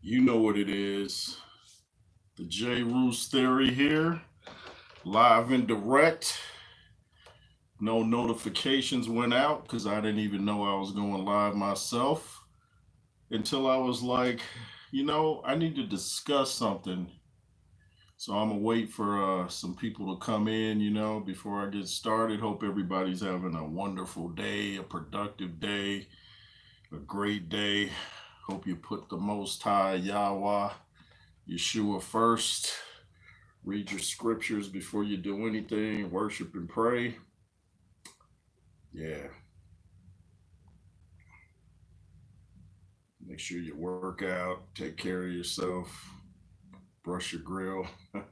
You know what it is. The J. Ruiz theory here, live and direct. No notifications went out because I didn't even know I was going live myself until I was like, I need to discuss something. So I'm gonna wait for some people to come in, before I get started. Hope everybody's having a wonderful day, a productive day, a great day. Hope you put the Most High Yahweh, Yeshua first. Read your scriptures before you do anything. Worship and pray. Yeah. Make sure you work out. Take care of yourself. Brush your grill. Oh,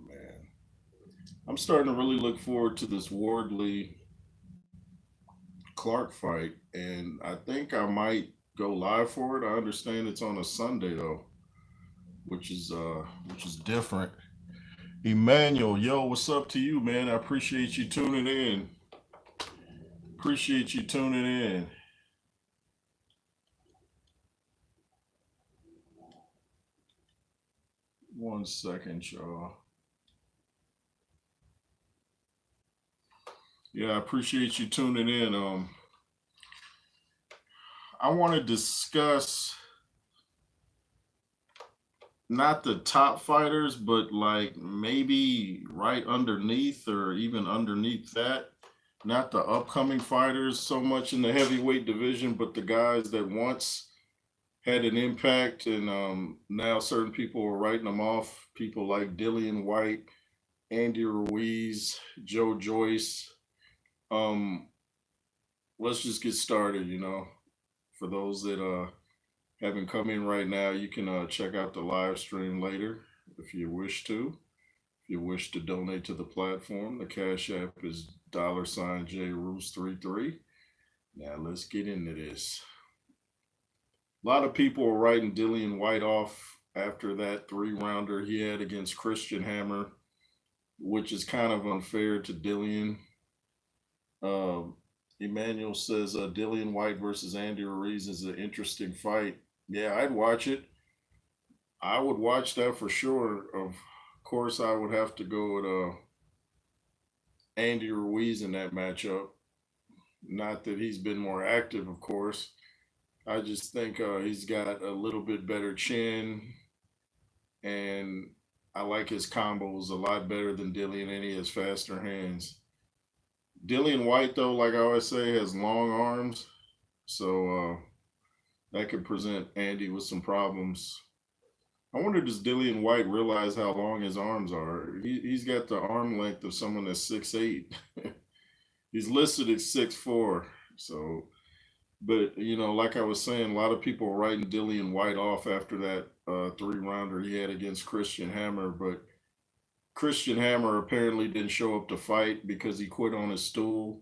man. I'm starting to really look forward to this Wardley Clark fight. And I think I might go live for it. I understand it's on a Sunday though, which is different. Emmanuel, yo, what's up to you, man? I appreciate you tuning in. Appreciate you tuning in. One second, y'all. Yeah, I appreciate you tuning in. I want to discuss not the top fighters, but like maybe right underneath or even underneath that. Not the upcoming fighters so much in the heavyweight division, but the guys that once had an impact and now certain people are writing them off. People like Dillian Whyte, Andy Ruiz, Joyce. Um, let's just get started, For those that haven't come in right now, you can check out the live stream later if you wish to. If you wish to donate to the platform, the Cash App is $JRuiz33. Now let's get into this. A lot of people are writing Dillian Whyte off after that 3-rounder he had against Christian Hammer, which is kind of unfair to Dillian. Emmanuel says Dillian Whyte versus Andy Ruiz is an interesting fight. Yeah, I'd watch it. I would watch that for sure. Of course, I would have to go with Andy Ruiz in that matchup. Not that he's been more active, of course. I just think he's got a little bit better chin, and I like his combos a lot better than Dillian, and he has faster hands. Dillian Whyte, though, like I always say, has long arms, so that could present Andy with some problems. I wonder, does Dillian Whyte realize how long his arms are? He's got the arm length of someone that's 6'8". He's listed at 6'4", so... But, like I was saying, a lot of people are writing Dillian Whyte off after that 3-rounder he had against Christian Hammer. But Christian Hammer apparently didn't show up to fight because he quit on his stool.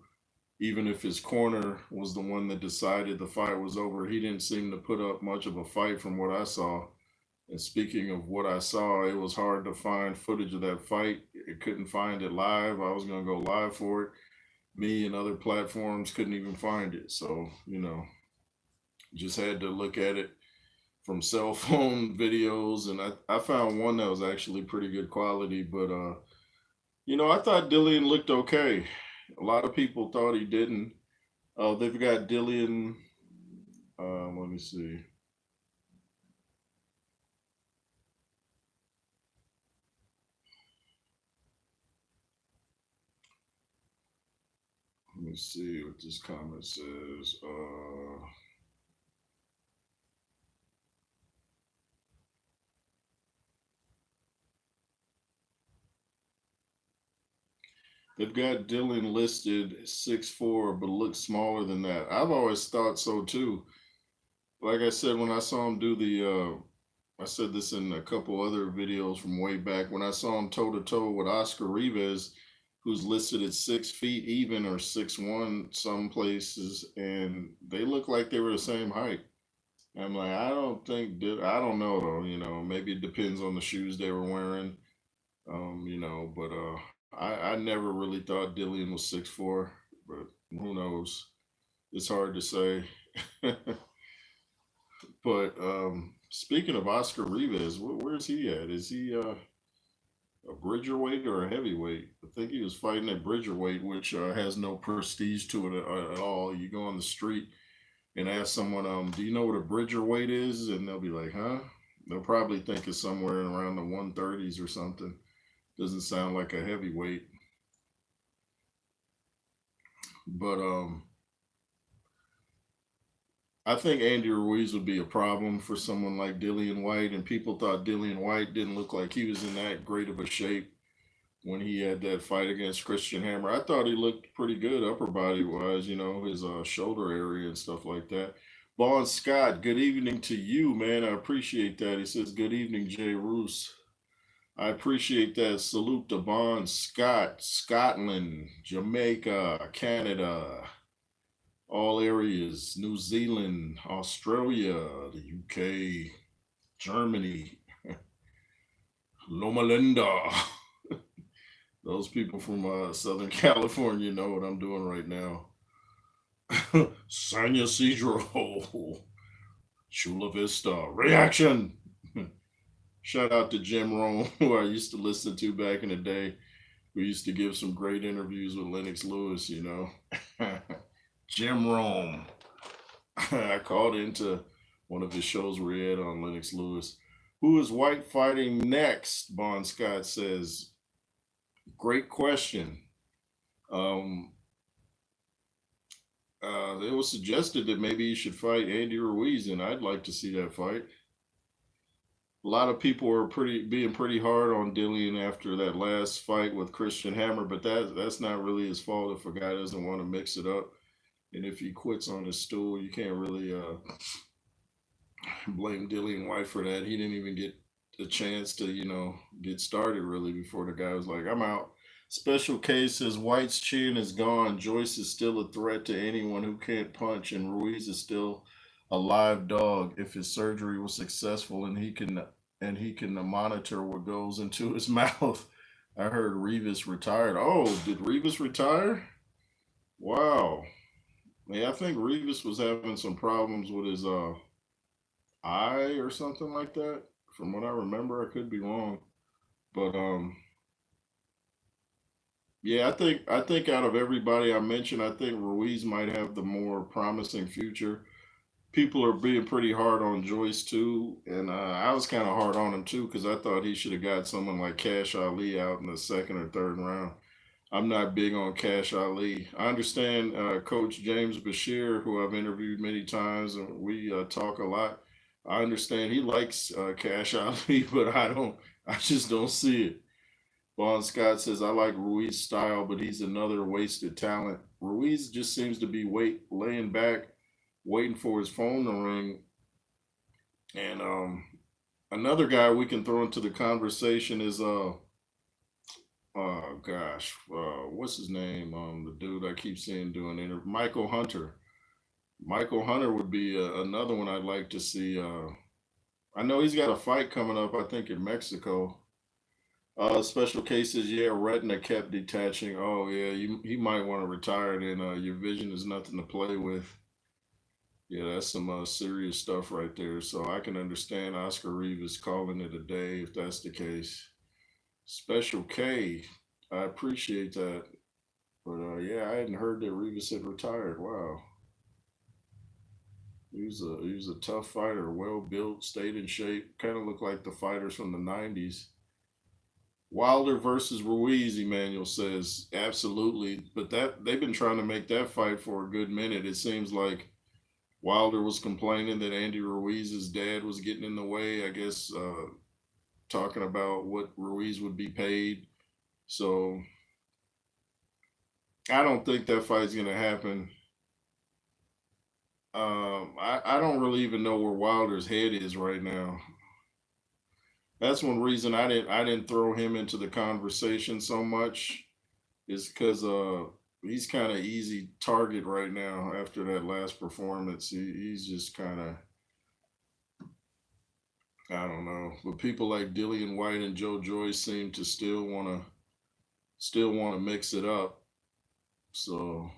Even if his corner was the one that decided the fight was over, he didn't seem to put up much of a fight from what I saw. And speaking of what I saw, it was hard to find footage of that fight. I couldn't find it live. I was going to go live for it. Me and other platforms couldn't even find it. So, just had to look at it from cell phone videos. And I found one that was actually pretty good quality. But, I thought Dillian looked okay. A lot of people thought he didn't. They've got Dillian, let me see. Let me see what this comment says. They've got Dillian listed 6'4", but looks smaller than that. I've always thought so too. Like I said, when I saw him do I said this in a couple other videos from way back, when I saw him toe-to-toe with Oscar Rivas, who's listed at 6 feet even or 6'1" some places, and they look like they were the same height. I'm like, I don't know though, maybe it depends on the shoes they were wearing, but I never really thought Dillian was 6'4", but who knows? It's hard to say. But speaking of Oscar Rivas, where's he at? Is he a bridgerweight or a heavyweight? I think he was fighting at bridgerweight, which has no prestige to it at all. You go on the street and ask someone, do you know what a bridgerweight is? And they'll be like, huh? They'll probably think it's somewhere around the 130s or something. Doesn't sound like a heavyweight. But I think Andy Ruiz would be a problem for someone like Dillian Whyte, and people thought Dillian Whyte didn't look like he was in that great of a shape when he had that fight against Christian Hammer. I thought he looked pretty good upper body wise, his shoulder area and stuff like that. Vaughn Scott, good evening to you, man. I appreciate that. He says, good evening, Jay Roos. I appreciate that. Salute to Vaughn Scott, Scotland, Jamaica, Canada, all areas, New Zealand, Australia, the UK, Germany, Loma Linda. Those people from Southern California know what I'm doing right now. San Ysidro, Chula Vista, reaction. Shout out to Jim Rome, who I used to listen to back in the day. We used to give some great interviews with Lennox Lewis, Jim Rome. I called into one of his shows where he had on Lennox Lewis. Who is White fighting next? Bon Scott says. Great question. Um, it was suggested that maybe he should fight Andy Ruiz, and I'd like to see that fight. A lot of people are being pretty hard on Dillian after that last fight with Christian Hammer, but that's not really his fault if a guy doesn't want to mix it up. And if he quits on his stool, you can't really blame Dillian Whyte for that. He didn't even get a chance to, get started really before the guy was like, I'm out. Special case says White's chin is gone. Joyce is still a threat to anyone who can't punch, and Ruiz is still a live dog. If his surgery was successful and he can monitor what goes into his mouth. I heard Rivas retired. Oh, did Rivas retire? Wow. Yeah, I think Rivas was having some problems with his eye or something like that. From what I remember, I could be wrong, but yeah, I think out of everybody I mentioned, I think Ruiz might have the more promising future. People are being pretty hard on Joyce too, and I was kind of hard on him too because I thought he should have got someone like Cash Ali out in the second or third round. I'm not big on Cash Ali. I understand Coach James Bashir, who I've interviewed many times, and we talk a lot. I understand he likes Cash Ali, but I don't. I just don't see it. Vaughn Scott says I like Ruiz style, but he's another wasted talent. Ruiz just seems to be laying back, waiting for his phone to ring. And another guy we can throw into the conversation is oh gosh, what's his name? The dude I keep seeing doing Michael Hunter. Michael Hunter would be another one I'd like to see. I know he's got a fight coming up. I think in Mexico. Special cases, yeah. Retina kept detaching. Oh yeah, he might want to retire. Then your vision is nothing to play with. Yeah, that's some serious stuff right there. So I can understand Oscar Rivas calling it a day if that's the case. Special K, I appreciate that. But yeah, I hadn't heard that Rivas had retired. Wow, he was a tough fighter, well built, stayed in shape. Kind of looked like the fighters from the '90s. Wilder versus Ruiz, Emmanuel says absolutely, but that they've been trying to make that fight for a good minute. It seems like Wilder was complaining that Andy Ruiz's dad was getting in the way. I guess talking about what Ruiz would be paid. So I don't think that fight's gonna happen. I don't really even know where Wilder's head is right now. That's one reason I didn't throw him into the conversation so much is because he's kind of easy target right now after that last performance. He's just kind of I don't know, but people like Dillian Whyte and Joe Joyce seem to still want to mix it up. So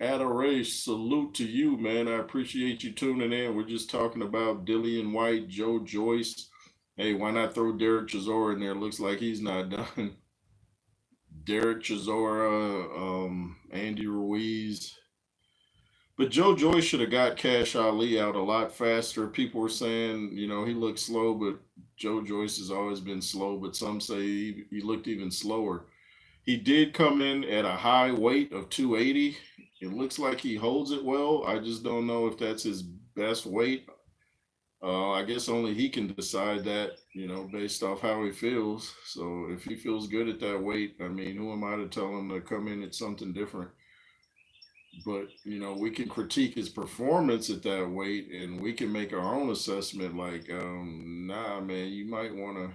Adoration, salute to you, man. I appreciate you tuning in. We're just talking about Dillian Whyte, Joyce. Hey, why not throw Derek Chisora in there? Looks like he's not done. Derek Chisora, Andy Ruiz. But Joyce should have got Cash Ali out a lot faster. People were saying, he looked slow, but Joyce has always been slow, but some say he looked even slower. He did come in at a high weight of 280. It looks like he holds it well. I just don't know if that's his best weight. I guess only he can decide that, based off how he feels. So if he feels good at that weight, I mean, who am I to tell him to come in at something different? But, we can critique his performance at that weight and we can make our own assessment like, nah, man, you might want to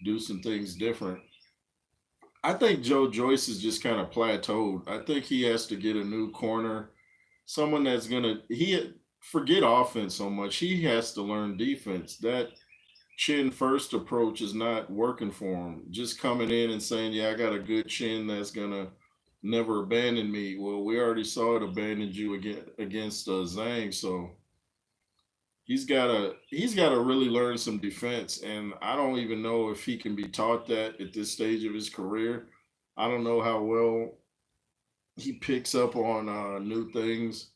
do some things different. I think Joyce is just kind of plateaued. I think he has to get a new corner, someone that's gonna forget offense so much. He has to learn defense. That chin first approach is not working for him. Just coming in and saying, "Yeah, I got a good chin that's gonna never abandon me." Well, we already saw it abandoned you against Zhang, so he's got to really learn some defense, and I don't even know if he can be taught that at this stage of his career. I don't know how well he picks up on new things.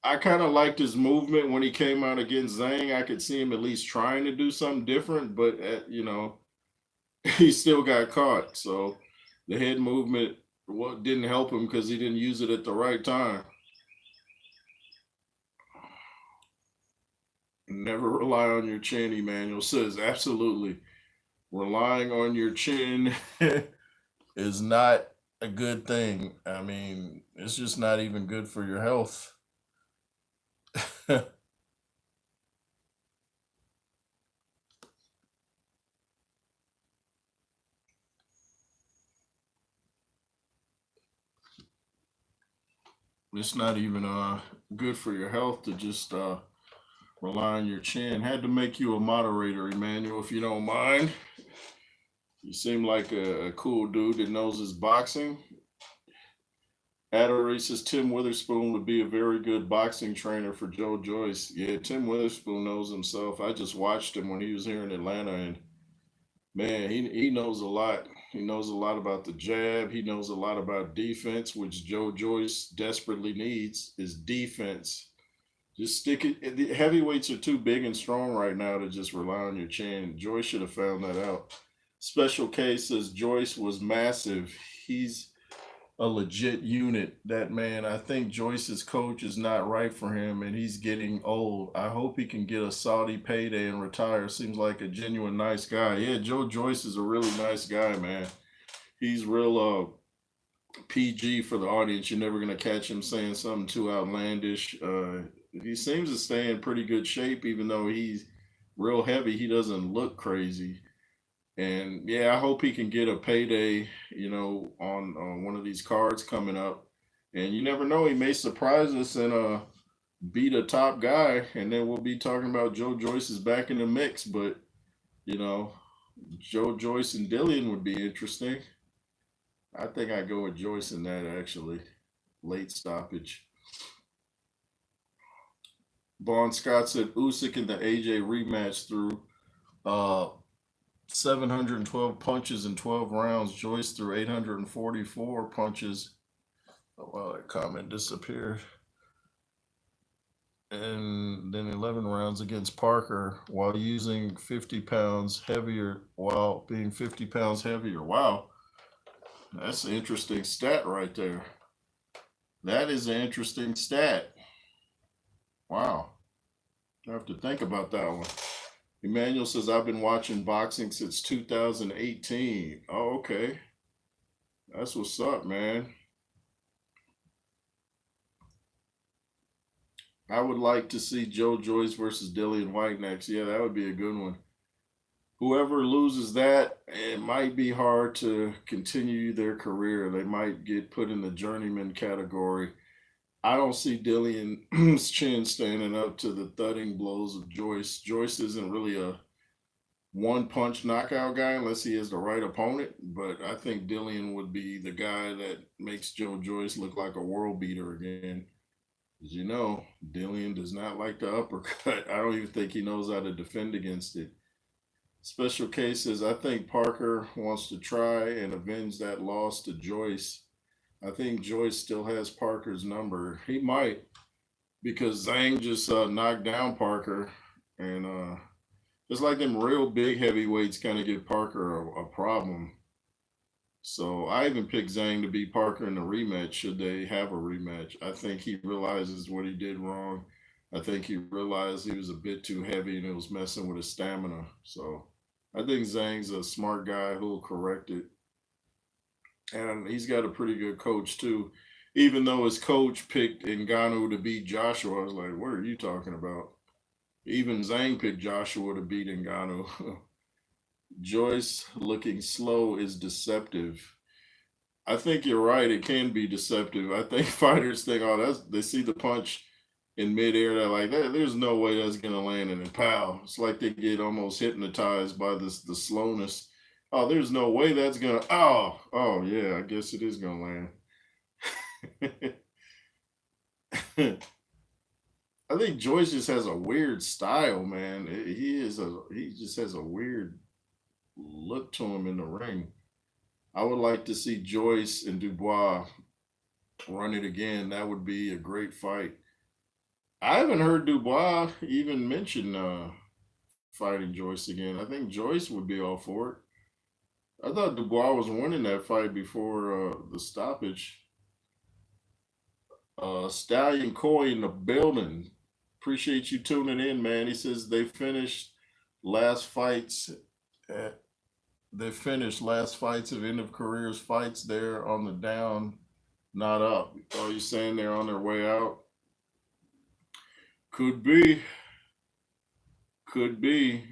I kind of liked his movement when he came out against Zhang. I could see him at least trying to do something different, but he still got caught. So the head movement didn't help him because he didn't use it at the right time. Never rely on your chin, Emmanuel says. Absolutely. Relying on your chin is not a good thing. I mean, it's just not even good for your health. It's not even good for your health to just rely on your chin. Had to make you a moderator, Emmanuel, if you don't mind. You seem like a cool dude that knows his boxing. Adore says Tim Witherspoon would be a very good boxing trainer for Joyce. Yeah, Tim Witherspoon knows himself. I just watched him when he was here in Atlanta, and man, he knows a lot. He knows a lot about the jab. He knows a lot about defense, which Joyce desperately needs is defense. Just stick it. The heavyweights are too big and strong right now to just rely on your chin. Joyce should have found that out. Special case says Joyce was massive. He's a legit unit. That man, I think Joyce's coach is not right for him, and he's getting old. I hope he can get a Saudi payday and retire. Seems like a genuine nice guy. Yeah, Joyce is a really nice guy, man. He's real PG for the audience. You're never gonna catch him saying something too outlandish. He seems to stay in pretty good shape, even though he's real heavy. He doesn't look crazy. And yeah, I hope he can get a payday, on one of these cards coming up. And you never know, he may surprise us and beat a top guy, and then we'll be talking about Joyce is back in the mix. But you know, Joyce and Dillian would be interesting. I think I go with Joyce in that actually. Late stoppage. Vaughn Scott said Usyk in the AJ rematch threw uh 712 punches in 12 rounds. Joyce threw 844 punches. Oh, well, that comment disappeared. And then 11 rounds against Parker while using 50 pounds heavier, while being 50 pounds heavier. Wow. That's an interesting stat right there. That is an interesting stat. Wow. I have to think about that one. Emmanuel says, I've been watching boxing since 2018. Oh, okay. That's what's up, man. I would like to see Joyce versus Dillian Whyte next. Yeah, that would be a good one. Whoever loses that, it might be hard to continue their career. They might get put in the journeyman category. I don't see Dillian's chin standing up to the thudding blows of Joyce. Joyce isn't really one punch knockout guy unless he has the right opponent. But I think Dillian would be the guy that makes Joe Joyce look like a world beater again. As you know, Dillian does not like the uppercut. I don't even think he knows how to defend against it. Special cases, I think Parker wants to try and avenge that loss to Joyce. I think Joyce still has Parker's number. He might, because Zhang just knocked down Parker, and it's like them real big heavyweights kind of give Parker a problem. So I even picked Zhang to beat Parker in the rematch should they have a rematch. I think he realizes what he did wrong. I think he realized he was a bit too heavy and it was messing with his stamina. So I think Zhang's a smart guy who'll correct it. And he's got a pretty good coach too. Even though his coach picked Ngannou to beat Joshua, I was like, what are you talking about? Even Zhang picked Joshua to beat Ngannou. Joyce looking slow is deceptive. I think you're right. It can be deceptive. I think fighters think, oh, that's they see the punch in midair. They're like, there's no way that's gonna land, and then pow. It's like they get almost hypnotized by the slowness. Oh, there's no way that's gonna. Oh yeah. I guess it is gonna land. I think Joyce just has a weird style, man. He just has a weird look to him in the ring. I would like to see Joyce and Dubois run it again. That would be a great fight. I haven't heard Dubois even mention fighting Joyce again. I think Joyce would be all for it. I thought Dubois was winning that fight before the stoppage. Stallion Coy in the building. Appreciate you tuning in, man. He says they finished last fights. At, they finished last fights of end of careers fights there on the down, not up. Are you saying they're on their way out? Could be. Could be.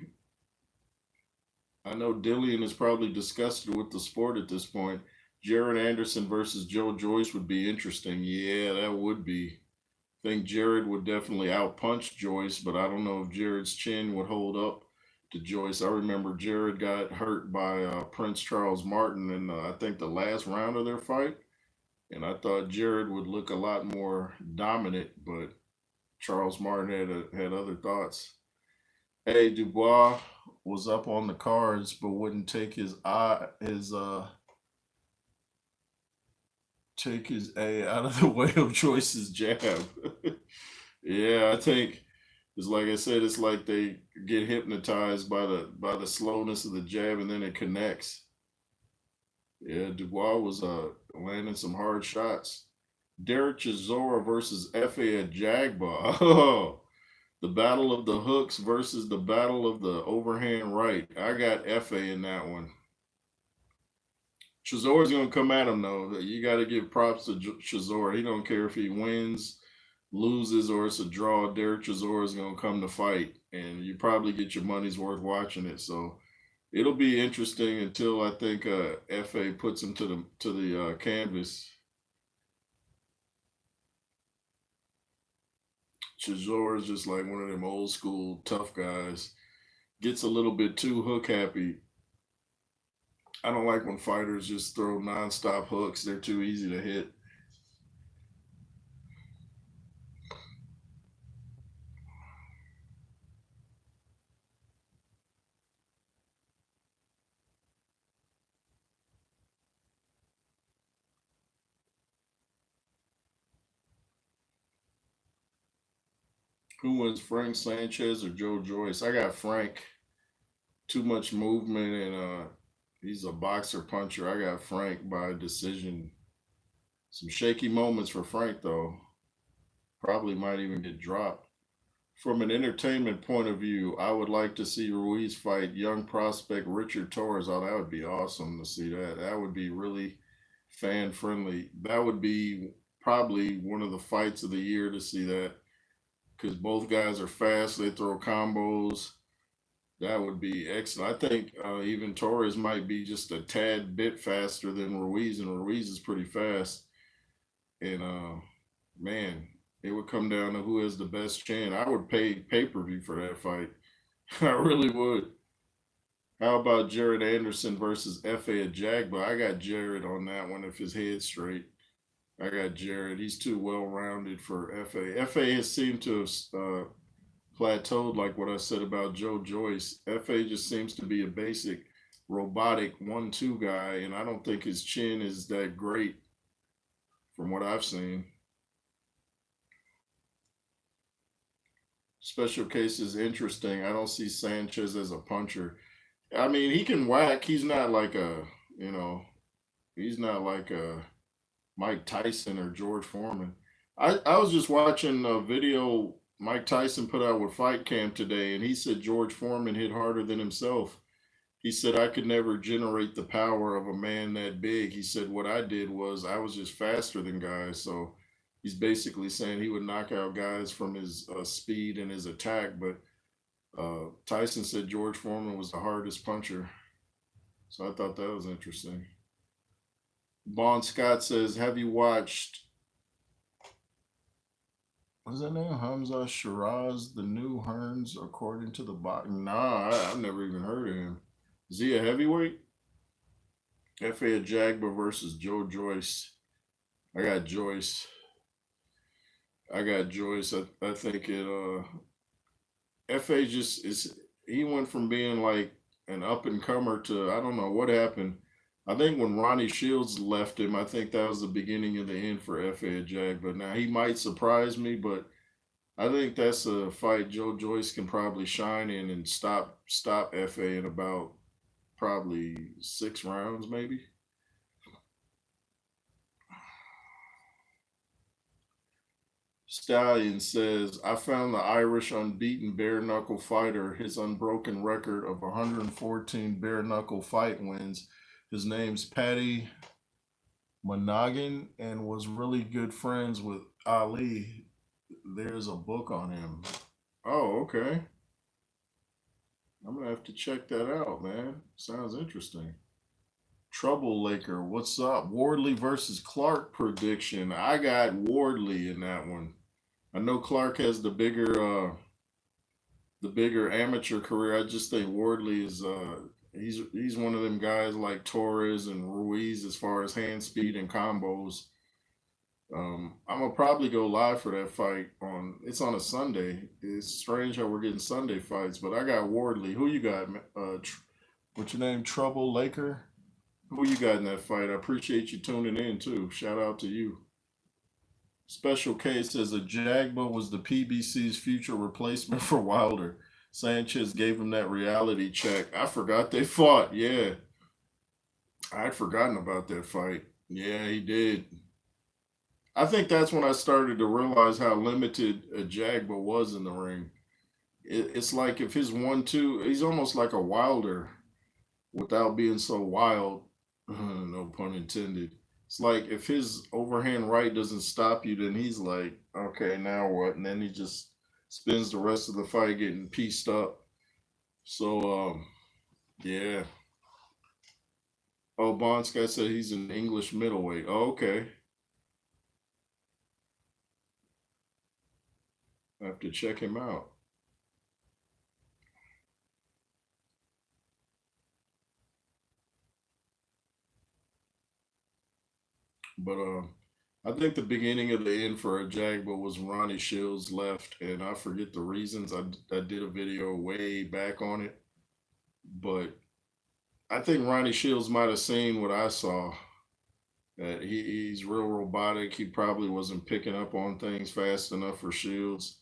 I know Dillian is probably disgusted with the sport at this point. Jared Anderson versus Joe Joyce would be interesting. Yeah, that would be. I think Jared would definitely outpunch Joyce, but I don't know if Jared's chin would hold up to Joyce. I remember Jared got hurt by Prince Charles Martin in I think the last round of their fight, and I thought Jared would look a lot more dominant, but Charles Martin had other thoughts. Hey, Dubois was up on the cards, but wouldn't take his A out of the way of Joyce's jab. Yeah, I think it's like I said, it's like they get hypnotized by the slowness of the jab and then it connects. Yeah, Dubois was landing some hard shots. Derek Chisora versus Fa at Jagba. Oh, the battle of the hooks versus the battle of the overhand right. I got Fa in that one. Chisora's gonna come at him though. You got to give props to Chisora. He don't care if he wins, loses, or it's a draw. Derek Chisora is gonna come to fight, and you probably get your money's worth watching it. So it'll be interesting until I think Fa puts him to the canvas. Chisora is just like one of them old school tough guys. Gets a little bit too hook happy. I don't like when fighters just throw nonstop hooks. They're too easy to hit. Who wins, Frank Sanchez or Joe Joyce? I got Frank. Too much movement, and he's a boxer puncher. I got Frank by decision. Some shaky moments for Frank though. Probably might even get dropped. From an entertainment point of view, I would like to see Ruiz fight young prospect Richard Torres. Oh, that would be awesome to see that. That would be really fan friendly. That would be probably one of the fights of the year to see that because both guys are fast. They throw combos. That would be excellent. I think even Torres might be just a tad bit faster than Ruiz, and Ruiz is pretty fast. And man, it would come down to who has the best chin. I would pay pay per view for that fight. I really would. How about Jared Anderson versus F.A. Ajagba? I got Jared on that one if his head's straight. I got Jared. He's too well rounded for F.A. F.A. has seemed to have plateaued, like what I said about Joe Joyce. F.A. just seems to be a basic robotic 1-2 guy, and I don't think his chin is that great from what I've seen. Special case is interesting. I don't see Sanchez as a puncher. I mean, he can whack. He's not like you know, he's not like a Mike Tyson or George Foreman. I was just watching a video Mike Tyson put out with Fight Camp today, and he said George Foreman hit harder than himself. He said, I could never generate the power of a man that big. He said, what I did was I was just faster than guys. So he's basically saying he would knock out guys from his speed and his attack. But Tyson said George Foreman was the hardest puncher. So I thought that was interesting. Bon Scott says, have you watched, what's that name? Hamza Shiraz, the new Hearns, according to the box? Nah, I've never even heard of him. Is he a heavyweight? F.A. Jagba versus Joe Joyce. I got Joyce. I got Joyce. I think F.A. just is, he went from being like an up and comer to, I don't know what happened. I think when Ronnie Shields left him, I think that was the beginning of the end for F.A. Jagba. Now he might surprise me, but I think that's a fight Joe Joyce can probably shine in and stop F.A. in about probably 6 rounds, maybe. Stallion says, I found the Irish unbeaten bare knuckle fighter, his unbroken record of 114 bare knuckle fight wins. His name's Paddy Monaghan and was really good friends with Ali. There's a book on him. Oh, okay. I'm gonna have to check that out, man. Sounds interesting. Trouble Laker, what's up? Wardley versus Clark prediction. I got Wardley in that one. I know Clark has the bigger amateur career. I just think Wardley is he's one of them guys like Torres and Ruiz as far as hand speed and combos. I'm gonna probably go live for that fight on. It's on a Sunday. It's strange how we're getting Sunday fights, but I got Wardley. Who you got? What's your name? Trouble Laker. Who you got in that fight? I appreciate you tuning in too. Shout out to you. Special case says a Jagba was the PBC's future replacement for Wilder. Sanchez gave him that reality check. I forgot they fought. Yeah, I'd forgotten about that fight. Yeah, he did. I think that's when I started to realize how limited a Jagba was in the ring. It's like if his 1-2, he's almost like a Wilder without being so wild. No pun intended. It's like if his overhand right doesn't stop you, then he's like, okay, now what? And then he just spends the rest of the fight getting pieced up. So, yeah. Oh, Bonsky said he's an English middleweight. Oh, okay. I have to check him out. But I think the beginning of the end for a Jagba was Ronnie Shields left, and I forget the reasons. I did a video way back on it, but I think Ronnie Shields might have seen what I saw. That he's real robotic. He probably wasn't picking up on things fast enough for Shields,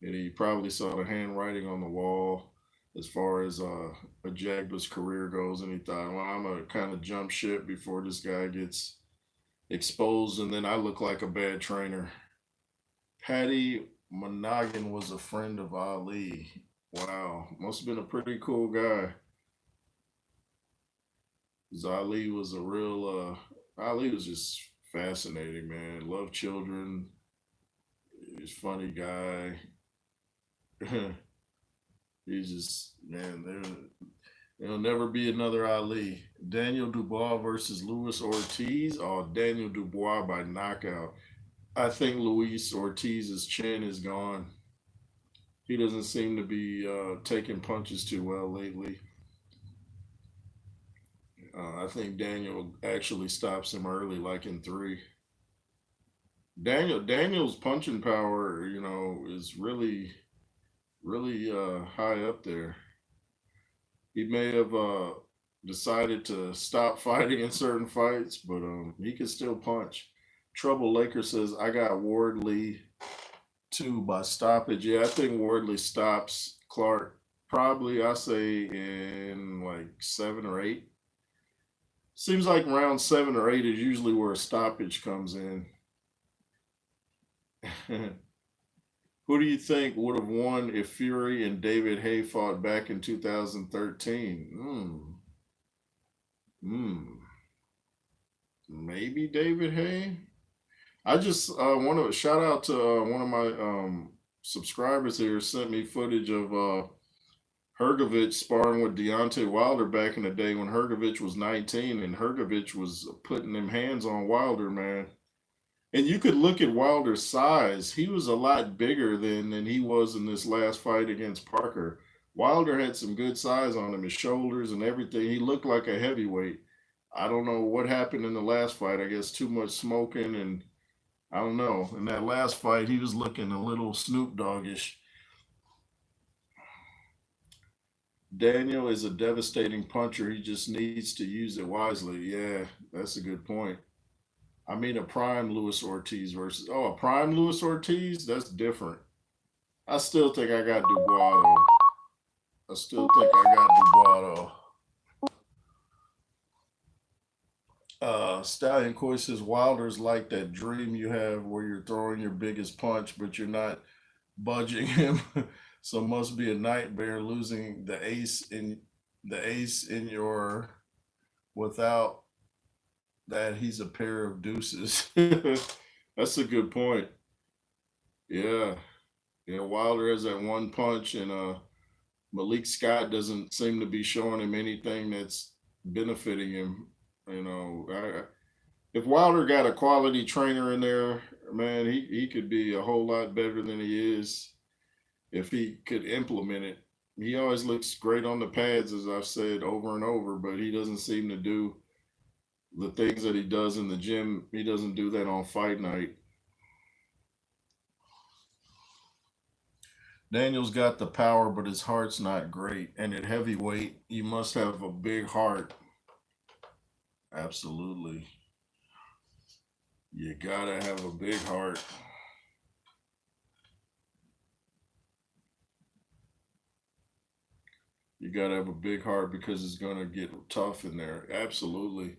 and he probably saw the handwriting on the wall as far as a Jagba's career goes, and he thought, well, I'm gonna kind of jump ship before this guy gets exposed, and then I look like a bad trainer. Paddy Monaghan was a friend of Ali. Wow, must have been a pretty cool guy. 'Cause Ali was a real Ali was just fascinating, man. Loved children. He's a funny guy. He's just man. There'll never be another Ali. Daniel Dubois versus Luis Ortiz. Oh, Daniel Dubois by knockout. I think Luis Ortiz's chin is gone. He doesn't seem to be taking punches too well lately. I think Daniel actually stops him early, like in three. Daniel's punching power, is really high up there. He may have decided to stop fighting in certain fights, but he can still punch. Trouble Laker says I got Wardley two by stoppage. Yeah, I think Wardley stops Clark probably. I say in like 7 or 8. Seems like round 7 or 8 is usually where a stoppage comes in. Who do you think would have won if Fury and David Hay fought back in 2013? Maybe David Hay. I just want to shout out to one of my subscribers here sent me footage of Hergovich sparring with Deontay Wilder back in the day when Hergovich was 19 and Hergovich was putting them hands on Wilder, man. And you could look at Wilder's size. He was a lot bigger than he was in this last fight against Parker. Wilder had some good size on him, his shoulders and everything. He looked like a heavyweight. I don't know what happened in the last fight. I guess too much smoking, and I don't know. In that last fight, he was looking a little Snoop Doggish. Daniel is a devastating puncher. He just needs to use it wisely. Yeah, that's a good point. I mean, a prime Luis Ortiz versus a prime Luis Ortiz. That's different. I still think I got Dubois though. I still think I got Dubois though. Stallion Coy says Wilder's like that dream you have where you're throwing your biggest punch, but you're not budging him. So must be a nightmare losing the ace in your without that he's a pair of deuces. That's a good point. Yeah. Yeah, Wilder has that one punch and Malik Scott doesn't seem to be showing him anything that's benefiting him. If Wilder got a quality trainer in there, man, he could be a whole lot better than he is if he could implement it. He always looks great on the pads, as I've said over and over, but he doesn't seem to do the things that he does in the gym. He doesn't do that on fight night. Daniel's got the power, but his heart's not great. And at heavyweight, you must have a big heart. Absolutely. You gotta have a big heart. You gotta have a big heart because it's gonna get tough in there. Absolutely.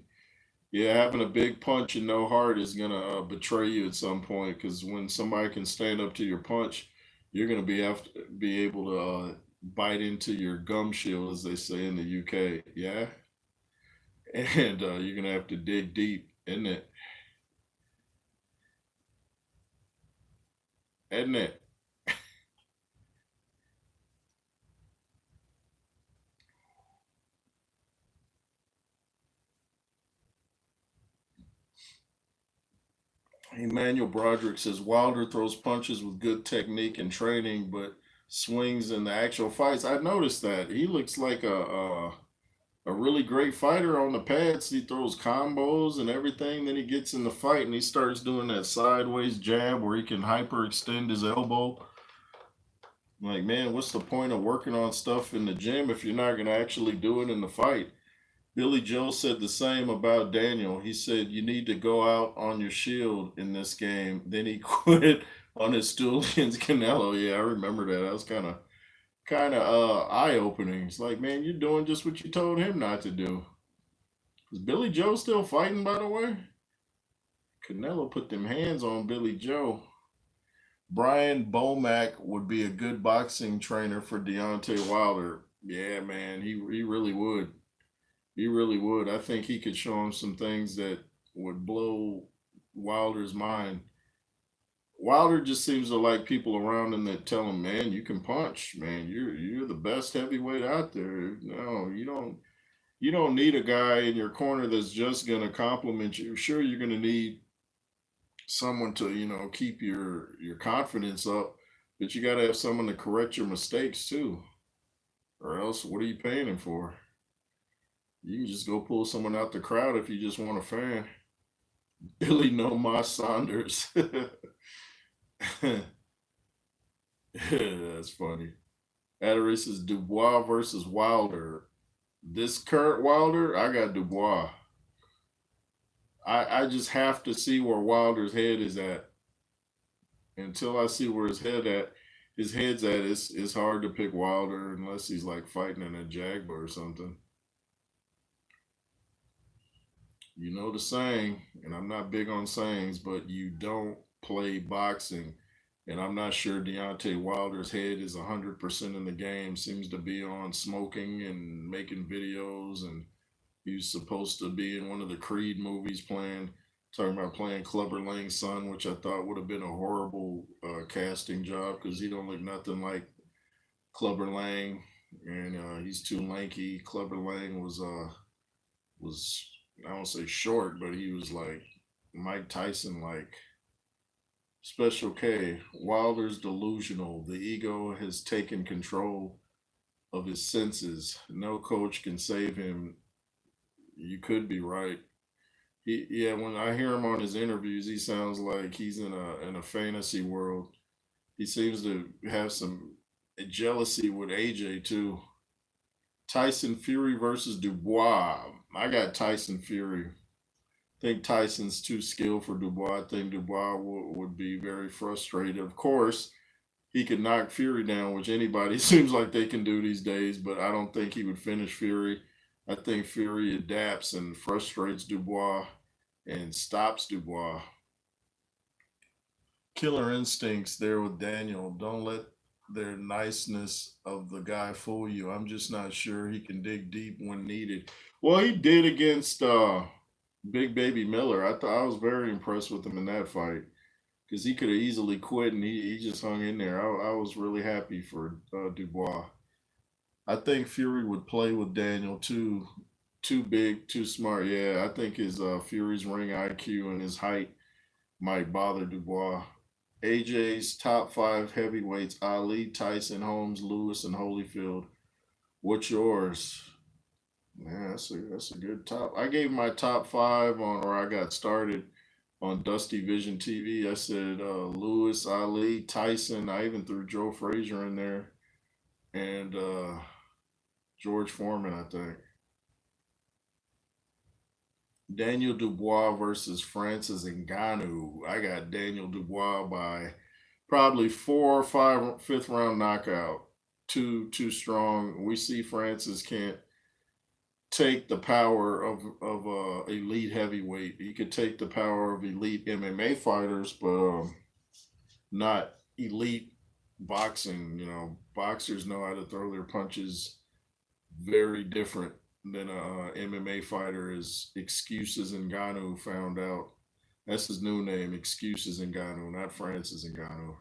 Yeah, having a big punch and no heart is gonna betray you at some point. Because when somebody can stand up to your punch, you're gonna be able to bite into your gum shield, as they say in the UK. Yeah, and you're gonna have to dig deep, isn't it? Isn't it? Emmanuel Broderick says Wilder throws punches with good technique and training, but swings in the actual fights. I noticed that he looks like a really great fighter on the pads. He throws combos and everything. Then he gets in the fight and he starts doing that sideways jab where he can hyperextend his elbow. I'm like, man, what's the point of working on stuff in the gym if you're not going to actually do it in the fight? Billy Joe said the same about Daniel. He said you need to go out on your shield in this game. Then he quit on his stool against Canelo. Yeah, I remember that. That was kind of eye opening. It's like, man, you're doing just what you told him not to do. Is Billy Joe still fighting, by the way? Canelo put them hands on Billy Joe. Brian Bomack would be a good boxing trainer for Deontay Wilder. Yeah, man, he really would. He really would. I think he could show him some things that would blow Wilder's mind. Wilder just seems to like people around him that tell him, "Man, you can punch. Man, you're the best heavyweight out there. No, you don't need a guy in your corner that's just gonna compliment you. Sure, you're gonna need someone to keep your confidence up, but you got to have someone to correct your mistakes too, or else what are you paying him for? You can just go pull someone out the crowd if you just want a fan. Billy No Mas Saunders. That's funny. Adderley says Dubois versus Wilder. This current Wilder, I got Dubois. I just have to see where Wilder's head is at. Until I see where his head's at, it's hard to pick Wilder unless he's like fighting in a Jaguar or something. You know the saying, and I'm not big on sayings, but you don't play boxing. And I'm not sure Deontay Wilder's head is 100% in the game. Seems to be on smoking and making videos, and he's supposed to be in one of the Creed movies talking about playing Clubber Lang's son, which I thought would have been a horrible casting job because he don't look nothing like Clubber Lang, and he's too lanky. Clubber Lang was I don't say short, but he was like Mike Tyson, like Special K. Wilder's delusional. The ego has taken control of his senses. No coach can save him. You could be right. Yeah, when I hear him on his interviews, he sounds like he's in a fantasy world. He seems to have some jealousy with AJ too. Tyson Fury versus Dubois. I got Tyson Fury. I think Tyson's too skilled for Dubois. I think Dubois would be very frustrated. Of course, he could knock Fury down, which anybody seems like they can do these days, but I don't think he would finish Fury. I think Fury adapts and frustrates Dubois and stops Dubois. Killer instincts there with Daniel. Don't let their niceness of the guy fool you. I'm just not sure he can dig deep when needed. Well, he did against Big Baby Miller. I thought I was very impressed with him in that fight because he could have easily quit and he just hung in there. I was really happy for Dubois. I think Fury would play with Daniel too big, too smart. Yeah, I think his Fury's ring IQ and his height might bother Dubois. AJ's top five heavyweights: Ali, Tyson, Holmes, Lewis, and Holyfield. What's yours? Man, that's a good top. I gave my top five on, or I got started on Dusty Vision TV. I said Lewis, Ali, Tyson. I even threw Joe Frazier in there, and George Foreman, I think. Daniel Dubois versus Francis Ngannou. I got Daniel Dubois by probably 4 or 5 fifth round knockout. Too strong. We see Francis can't take the power of elite heavyweight. He could take the power of elite MMA fighters, but not elite boxing. You know, boxers know how to throw their punches very different than a MMA fighter. Is Excuses Ngannou found out. That's his new name, Excuses Ngannou, not Francis Ngannou.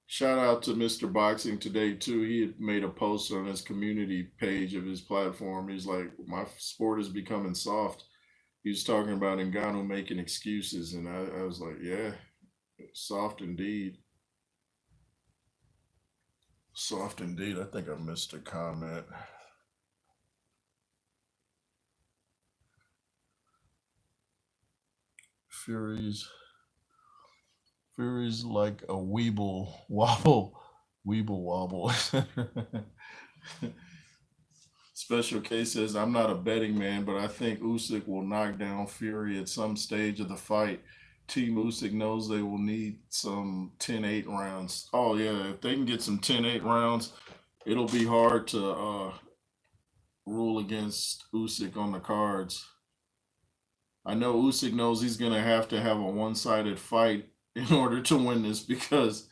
Shout out to Mr. Boxing today too. He had made a post on his community page of his platform. He's like, my sport is becoming soft. He was talking about Ngannou making excuses, and I was like, yeah, soft indeed. Soft indeed. I think I missed a comment. Fury's Fury's like a weeble wobble, weeble wobble. Special K says, I'm not a betting man, but I think Usyk will knock down Fury at some stage of the fight. Team Usyk knows they will need some 10-8 rounds. Oh, yeah, if they can get some 10-8 rounds, it'll be hard to rule against Usyk on the cards. I know Usyk knows he's going to have a one-sided fight in order to win this because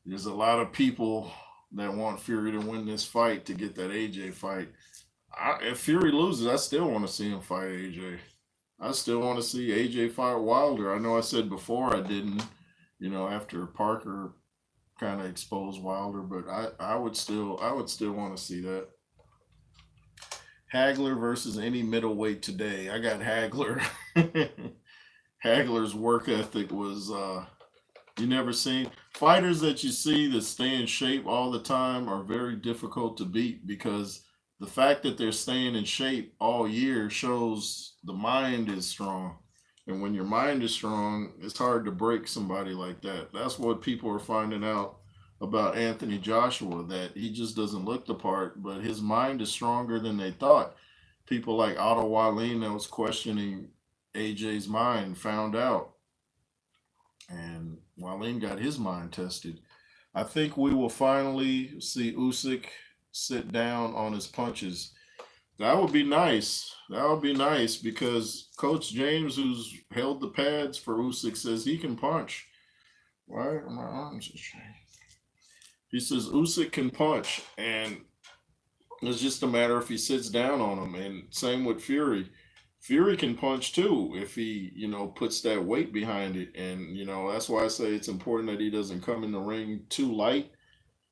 there's a lot of people that want Fury to win this fight to get that AJ fight. If Fury loses, I still want to see him fight AJ. I still want to see AJ fight Wilder. I know I said before I didn't, after Parker kind of exposed Wilder, but I would still want to see that. Hagler versus any middleweight today. I got Hagler. Hagler's work ethic was you never seen. Fighters that you see that stay in shape all the time are very difficult to beat because The fact that they're staying in shape all year shows the mind is strong. And when your mind is strong, it's hard to break somebody like that. That's what people are finding out about Anthony Joshua, that he just doesn't look the part, but his mind is stronger than they thought. People like Otto Wallin that was questioning AJ's mind found out, and Wallin got his mind tested. I think we will finally see Usyk sit down on his punches. That would be nice. That would be nice because Coach James, who's held the pads for Usyk, says he can punch. Why are my arms just changed? He says Usyk can punch, and it's just a matter if he sits down on him. And same with Fury. Fury can punch too if he, puts that weight behind it. And that's why I say it's important that he doesn't come in the ring too light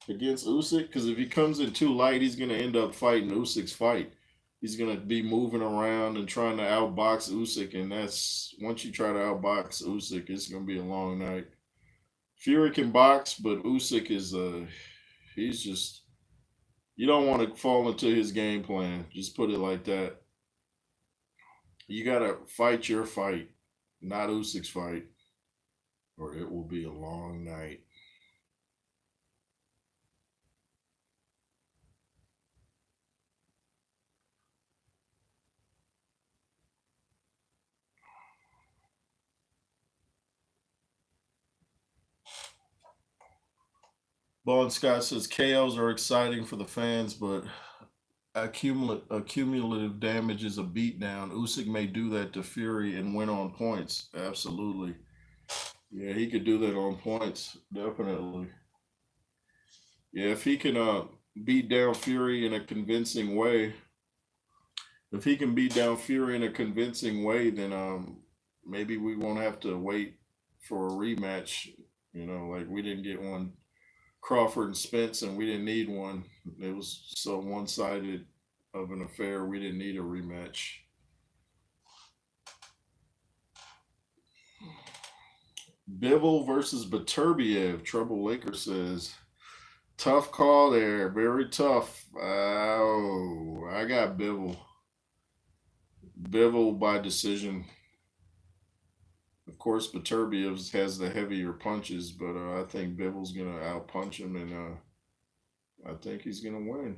against Usyk. Because if he comes in too light, he's gonna end up fighting Usyk's fight. He's gonna be moving around and trying to outbox Usyk, and that's once you try to outbox Usyk, it's gonna be a long night. Fury can box, but Usyk is he's just, you don't want to fall into his game plan. Just put it like that. You gotta fight your fight, not Usyk's fight, or it will be a long night. Bond Scott says KOs are exciting for the fans, but accumulative damage is a beatdown. Usyk may do that to Fury and win on points. Absolutely. Yeah, he could do that on points. Definitely. Yeah, if he can beat down Fury in a convincing way, if he can beat down Fury in a convincing way, then maybe we won't have to wait for a rematch. Like we didn't get one Crawford and Spence, and we didn't need one. It was so one sided of an affair. We didn't need a rematch. Bivol versus Baturbiev. Trouble Laker says, tough call there. Very tough. Oh, I got Bivol. Bivol by decision. Of course, Baturbiev has the heavier punches, but I think Bivol's going to outpunch him, and I think he's going to win.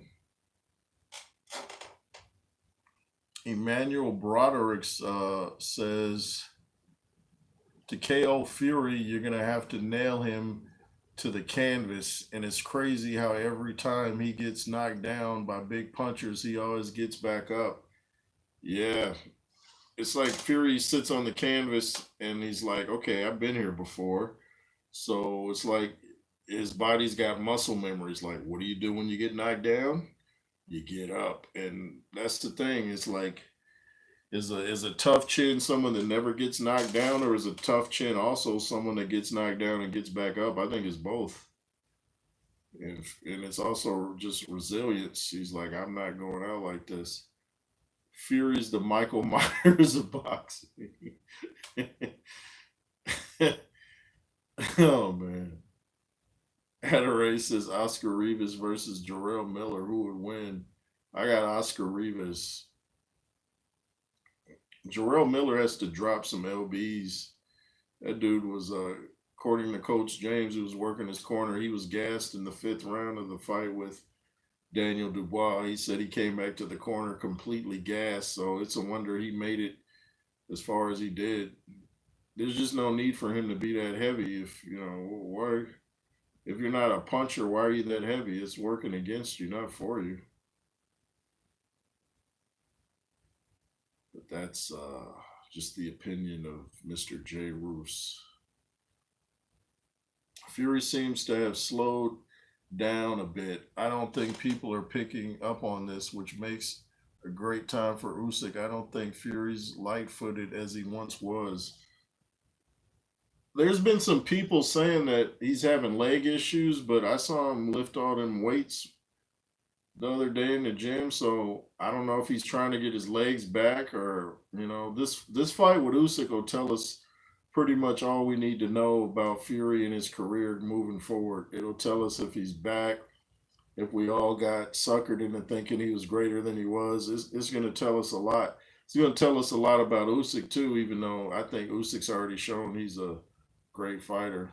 Emmanuel Broderick says, to KO Fury, you're going to have to nail him to the canvas. And it's crazy how every time he gets knocked down by big punchers, he always gets back up. Yeah. It's like Fury sits on the canvas and he's like, okay, I've been here before. So it's like his body's got muscle memories. Like, what do you do when you get knocked down? You get up. And that's the thing. It's like, is a tough chin someone that never gets knocked down, or is a tough chin also someone that gets knocked down and gets back up? I think it's both. And it's also just resilience. He's like, I'm not going out like this. Fury's the Michael Myers of boxing. Oh man. Adore says Oscar Rivas versus Jarrell Miller. Who would win? I got Oscar Rivas. Jarrell Miller has to drop some lbs. That dude was, according to Coach James, who was working his corner, he was gassed in the fifth round of the fight with Daniel Dubois. He said he came back to the corner completely gassed, so it's a wonder he made it as far as he did. There's just no need for him to be that heavy. Why? If you're not a puncher, why are you that heavy? It's working against you, not for you. But that's just the opinion of Mr. J. Roos. Fury seems to have slowed down a bit. I don't think people are picking up on this, which makes a great time for Usyk. I don't think Fury's light-footed as he once was. There's been some people saying that he's having leg issues, but I saw him lift all them weights the other day in the gym, so I don't know if he's trying to get his legs back, or this fight with Usyk will tell us pretty much all we need to know about Fury and his career moving forward. It'll tell us if he's back, if we all got suckered into thinking he was greater than he was, it's going to tell us a lot. It's going to tell us a lot about Usyk too, even though I think Usyk's already shown he's a great fighter.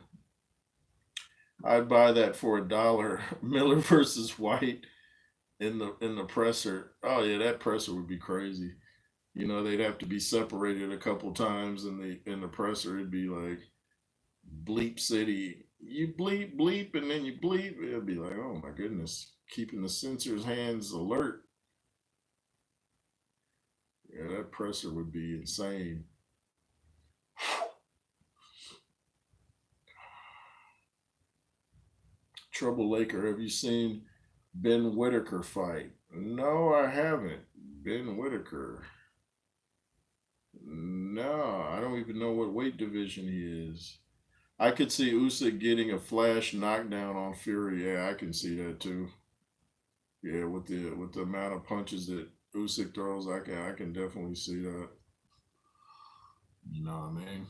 I'd buy that for $1. Miller versus White in the presser. Oh yeah, that presser would be crazy. You know, they'd have to be separated a couple times in the presser. It'd be like bleep city. You bleep bleep and then you bleep. It'd be like, oh my goodness, keeping the sensors hands alert. Yeah, that presser would be insane. Trouble Laker, have you seen Ben Whitaker fight? No, I haven't. Ben Whitaker. No, I don't even know what weight division he is. I could see Usyk getting a flash knockdown on Fury. Yeah, I can see that too. Yeah, with the amount of punches that Usyk throws, I can definitely see that. You know what I mean?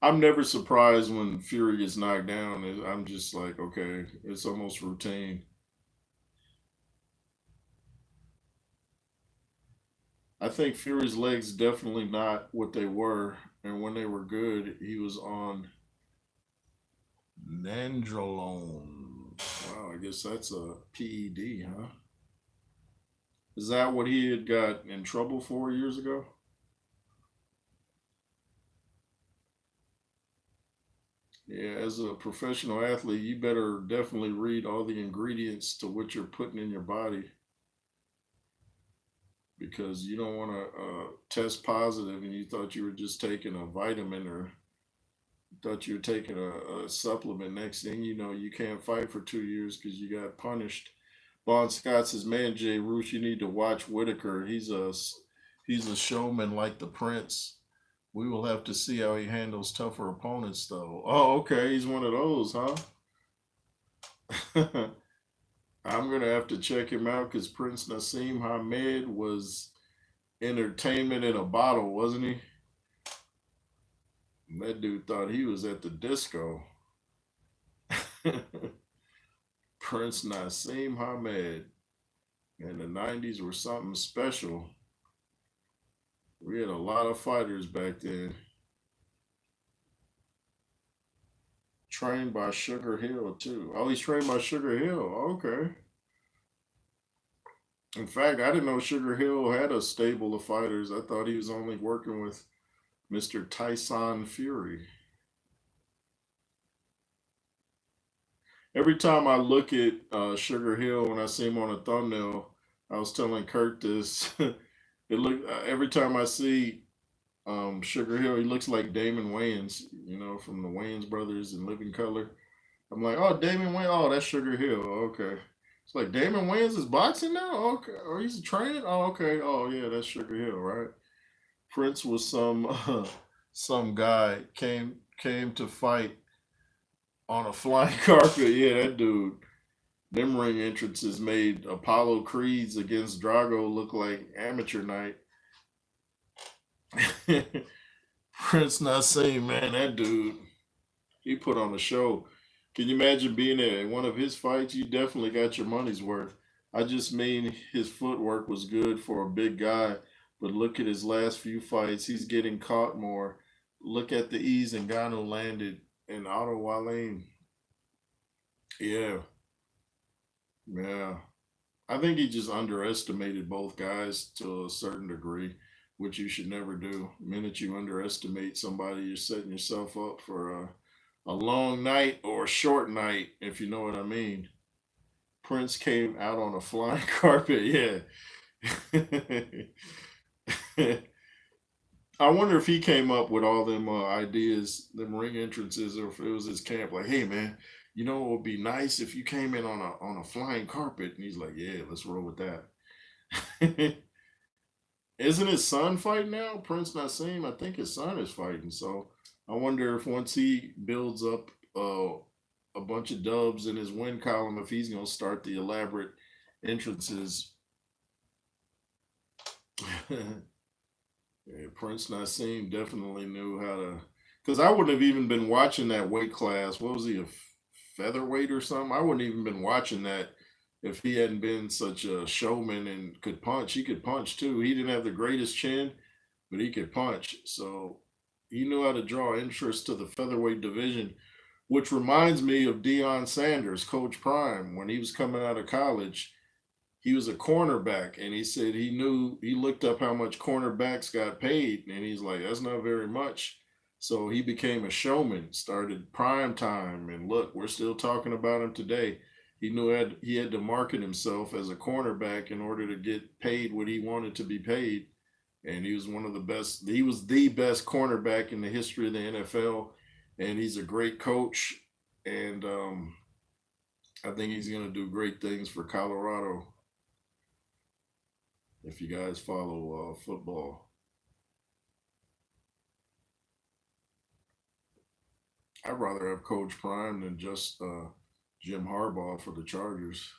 I'm never surprised when Fury gets knocked down. I'm just like, okay, it's almost routine. I think Fury's legs definitely not what they were, and when they were good, he was on Nandrolone. Wow, I guess that's a PED, huh? Is that what he had got in trouble for years ago? Yeah, as a professional athlete, you better definitely read all the ingredients to what you're putting in your body because you don't want to test positive and you thought you were just taking a vitamin or thought you were taking a supplement. Next thing you know, you can't fight for 2 years because you got punished. Bon Scott says, "Man, Jay Roos, you need to watch Whitaker. He's a showman like the Prince. We will have to see how he handles tougher opponents, though." Oh, okay, he's one of those, huh? I'm gonna have to check him out because Prince Nassim Hamed was entertainment in a bottle, wasn't he? That dude thought he was at the disco. Prince Nassim Hamed in the '90s were something special. We had a lot of fighters back then. Trained by Sugar Hill too. Oh, he's trained by Sugar Hill. Okay. In fact, I didn't know Sugar Hill had a stable of fighters. I thought he was only working with Mr. Tyson Fury. Every time I look at Sugar Hill when I see him on a thumbnail, I was telling Kurt this. Every time I see Sugar Hill, he looks like Damon Wayans, from the Wayans brothers in Living Color. I'm like, oh, Damon Wayans, oh, that's Sugar Hill. Okay. It's like Damon Wayans is boxing now. Okay, or he's training. Oh, okay. Oh, yeah, that's Sugar Hill, right? Prince was some guy came to fight on a flying carpet. Yeah, that dude. Them ring entrances made Apollo Creeds against Drago look like amateur night. Prince Nassim, man, that dude, he put on a show. Can you imagine being at one of his fights? You definitely got your money's worth. I just mean his footwork was good for a big guy, but look at his last few fights. He's getting caught more. Look at the ease Ngannou landed and Otto Wallin. Yeah, yeah. I think he just underestimated both guys to a certain degree, which you should never do. The minute you underestimate somebody, you're setting yourself up for a long night or a short night, if you know what I mean. Prince came out on a flying carpet, yeah. I wonder if he came up with all them ideas, them ring entrances, or if it was his camp. Like, hey man, it would be nice if you came in on a flying carpet. And he's like, yeah, let's roll with that. Isn't his son fighting now? Prince Nassim, I think his son is fighting. So I wonder if once he builds up a bunch of dubs in his win column, if he's gonna start the elaborate entrances. Yeah, Prince Nassim definitely knew how to. because I wouldn't have even been watching that weight class. What was he, a featherweight or something? I wouldn't even been watching that if he hadn't been such a showman and could punch. He could punch too. He didn't have the greatest chin, but he could punch. So he knew how to draw interest to the featherweight division, which reminds me of Deion Sanders, Coach Prime, when he was coming out of college. He was a cornerback, and he said he looked up how much cornerbacks got paid, and he's like, that's not very much. So he became a showman, started prime time, and look, we're still talking about him today. He had to market himself as a cornerback in order to get paid what he wanted to be paid, and he was one of the best. He was the best cornerback in the history of the NFL, and he's a great coach, and I think he's going to do great things for Colorado if you guys follow football. I'd rather have Coach Prime than just Jim Harbaugh for the Chargers.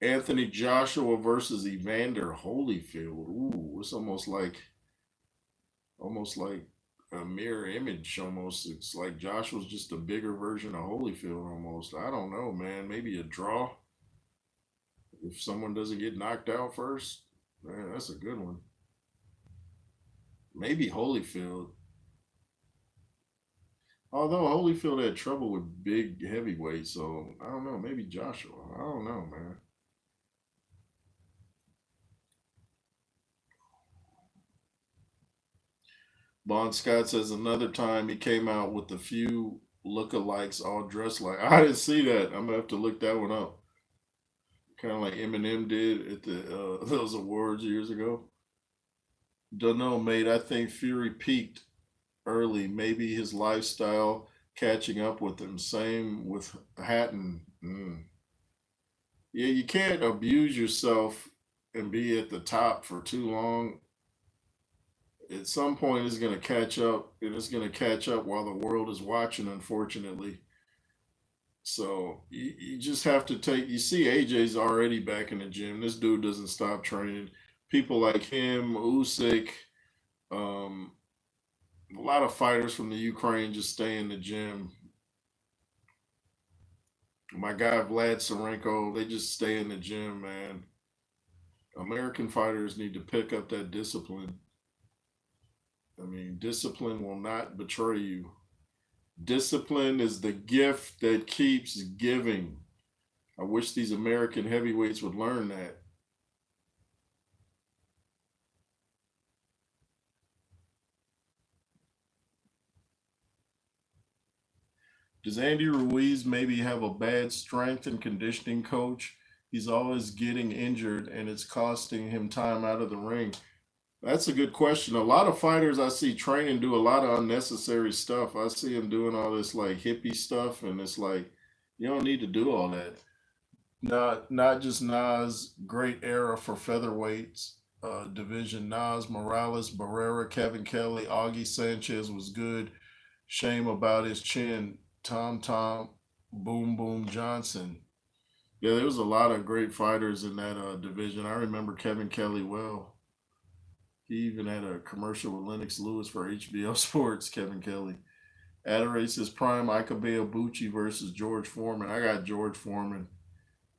Anthony Joshua versus Evander Holyfield. Ooh, it's almost like a mirror image. Almost, it's like Joshua's just a bigger version of Holyfield. Almost, I don't know, man. Maybe a draw if someone doesn't get knocked out first. Man, that's a good one. Maybe Holyfield. Although Holyfield had trouble with big heavyweights, so I don't know. Maybe Joshua. I don't know, man. Bon Scott says another time he came out with a few lookalikes all dressed like. I didn't see that. I'm gonna have to look that one up. Kind of like Eminem did at the those awards years ago. Don't know, mate. I think Fury peaked early. Maybe his lifestyle catching up with him. Same with Hatton. Mm. Yeah, you can't abuse yourself and be at the top for too long. At some point, it's going to catch up, and it's going to catch up while the world is watching, unfortunately. So you just have to take. You see, AJ's already back in the gym. This dude doesn't stop training. People like him, Usyk, um, a lot of fighters from the Ukraine just stay in the gym. My guy Vlad Sarenko, they just stay in the gym, man. American fighters need to pick up that discipline. I mean, discipline will not betray you. Discipline is the gift that keeps giving. I wish these American heavyweights would learn that. Does Andy Ruiz maybe have a bad strength and conditioning coach? He's always getting injured and it's costing him time out of the ring. That's a good question. A lot of fighters I see training do a lot of unnecessary stuff. I see them doing all this like hippie stuff, and it's like you don't need to do all that. Not just Nas, great era for featherweights division. Nas, Morales, Barrera, Kevin Kelly, Augie Sanchez was good. Shame about his chin. Tom, Boom Boom Johnson. Yeah, there was a lot of great fighters in that division. I remember Kevin Kelly well. He even had a commercial with Lennox Lewis for HBO Sports. Kevin Kelly. Adore says prime Ikabe Ibuchi versus George Foreman. I got George Foreman.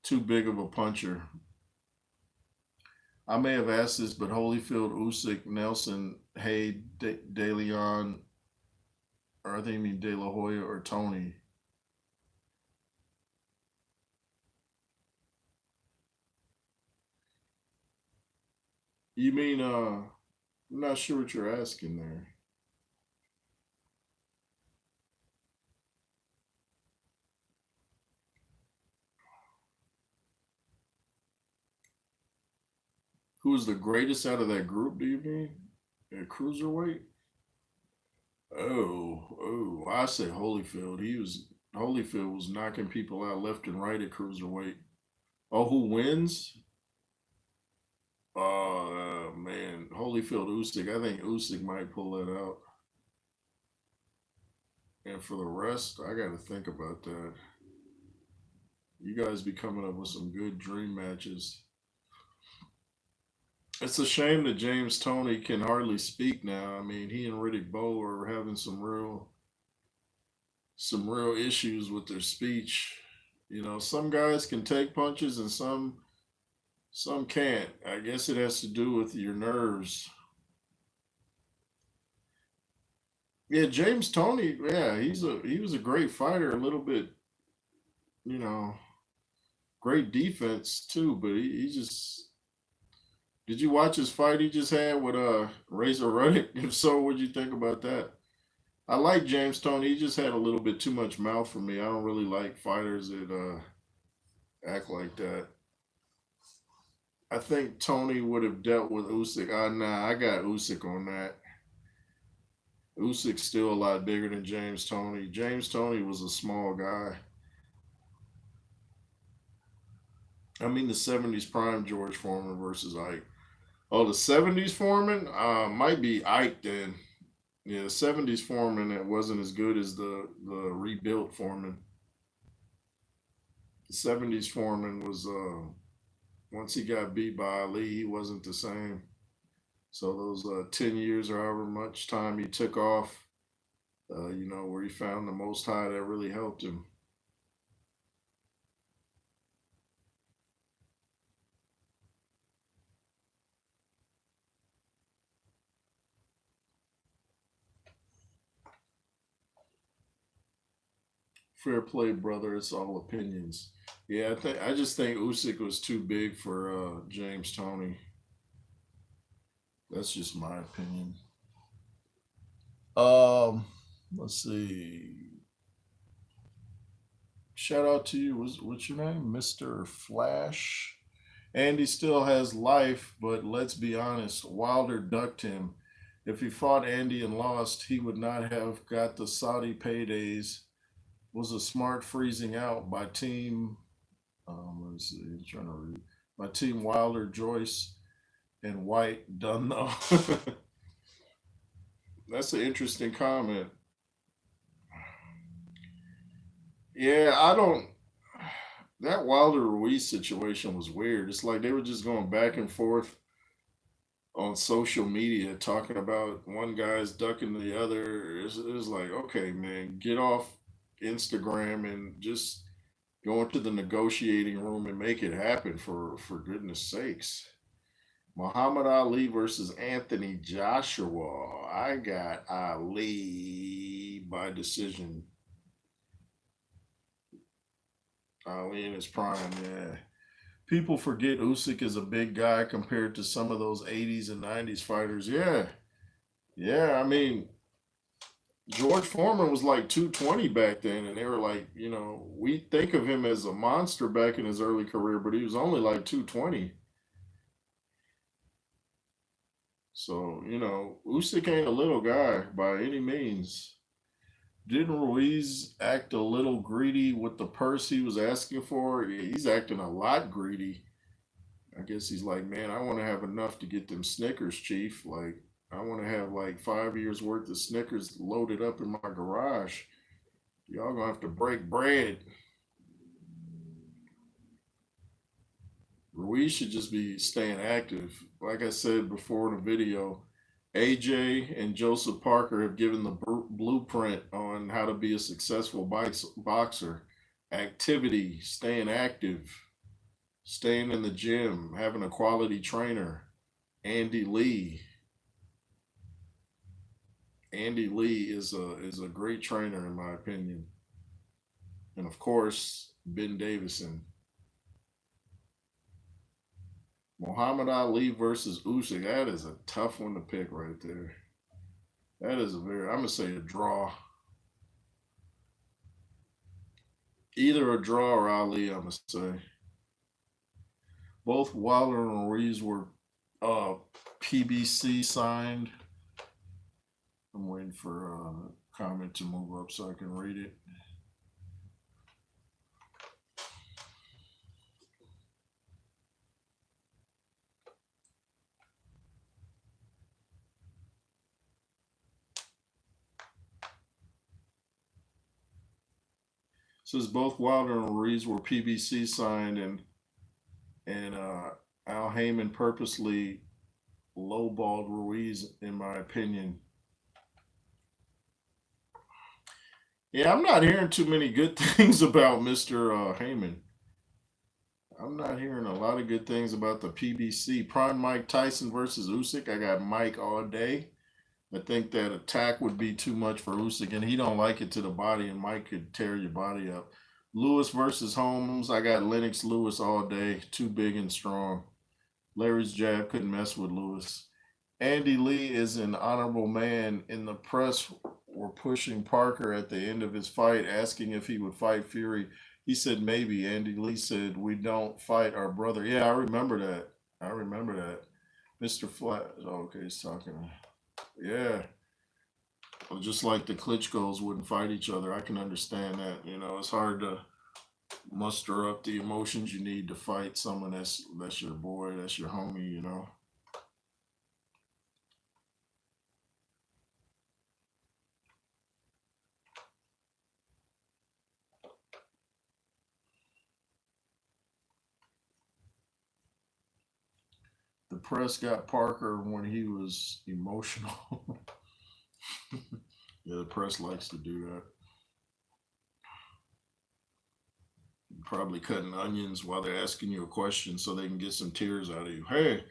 Too big of a puncher. I may have asked this, but Holyfield, Usyk, Nelson, Hay, De Leon, or I think you mean De La Hoya or Tony. You mean I'm not sure what you're asking there. Who's the greatest out of that group, do you mean? At cruiserweight? I say Holyfield. Holyfield was knocking people out left and right at cruiserweight. Oh, who wins? Man, Holyfield Usyk. I think Usyk might pull that out. And for the rest, I got to think about that. You guys be coming up with some good dream matches. It's a shame that James Toney can hardly speak now. I mean, he and Riddick Bowe are having some real issues with their speech. You know, some guys can take punches and some can't. I guess it has to do with your nerves. Yeah, James Toney, yeah, he was a great fighter, a little bit, you know, great defense too, but he just did you watch his fight he just had with Razor Ruddock? If so, what'd you think about that? I like James Toney. He just had a little bit too much mouth for me. I don't really like fighters that act like that. I think Tony would have dealt with Usyk. Nah, I got Usyk on that. Usyk's still a lot bigger than James Toney. James Toney was a small guy. I mean, the '70s prime George Foreman versus Ike. Oh, the '70s Foreman might be Ike then. Yeah, the '70s Foreman that wasn't as good as the rebuilt Foreman. The '70s Foreman was once he got beat by Ali, he wasn't the same. So those 10 years or however much time he took off, where he found the Most High, that really helped him. Fair play, brother. It's all opinions. Yeah, I just think Usyk was too big for James Toney. That's just my opinion. Um, let's see. Shout out to you. What's your name, Mister Flash? Andy still has life, but let's be honest. Wilder ducked him. If he fought Andy and lost, he would not have got the Saudi paydays. Was a smart freezing out by team. Let's see. I'm trying to read. My team Wilder, Joyce, and White done though. That's an interesting comment. Yeah, I don't. That Wilder Ruiz situation was weird. It's like they were just going back and forth on social media talking about one guy's ducking the other. It's like, okay, man, get off Instagram and just go into the negotiating room and make it happen for goodness sakes. Muhammad Ali versus Anthony Joshua. I got Ali by decision. Ali in his prime, yeah. People forget Usyk is a big guy compared to some of those '80s and '90s fighters. Yeah, yeah. I mean, George Foreman was like 220 back then, and they were like, we think of him as a monster back in his early career, but he was only like 220. So, Usyk ain't a little guy by any means. Didn't Ruiz act a little greedy with the purse he was asking for? Yeah, he's acting a lot greedy. I guess he's like, man, I want to have enough to get them Snickers, Chief. Like, I want to have like 5 years worth of Snickers loaded up in my garage. Y'all gonna have to break bread. Ruiz should just be staying active. Like I said before in the video, AJ and Joseph Parker have given the blueprint on how to be a successful boxer. Activity, staying active, staying in the gym, having a quality trainer. Andy Lee. Andy Lee is a great trainer in my opinion. And of course, Ben Davison. Muhammad Ali versus Usyk. That is a tough one to pick right there. That is I'm gonna say a draw. Either a draw or Ali, I'm gonna say. Both Wilder and Ruiz were uh, PBC signed. I'm waiting for a comment to move up so I can read it. It says both Wilder and Ruiz were PBC signed, and Al Heyman purposely lowballed Ruiz, in my opinion. Yeah, I'm not hearing too many good things about Mr. Heyman. I'm not hearing a lot of good things about the PBC. Prime Mike Tyson versus Usyk. I got Mike all day. I think that attack would be too much for Usyk, and he don't like it to the body, and Mike could tear your body up. Lewis versus Holmes. I got Lennox Lewis all day. Too big and strong. Larry's jab couldn't mess with Lewis. Andy Lee is an honorable man. In the press were pushing Parker at the end of his fight, asking if he would fight Fury. He said maybe. Andy Lee said, "We don't fight our brother." Yeah, I remember that. I remember that. Mr. Flat. Oh, okay, he's talking. Yeah. Well, just like the Klitschko's wouldn't fight each other. I can understand that. You know, it's hard to muster up the emotions you need to fight someone that's your boy, that's your homie, you know. The press got Parker when he was emotional. Yeah, the press likes to do that. Probably cutting onions while they're asking you a question so they can get some tears out of you. Hey,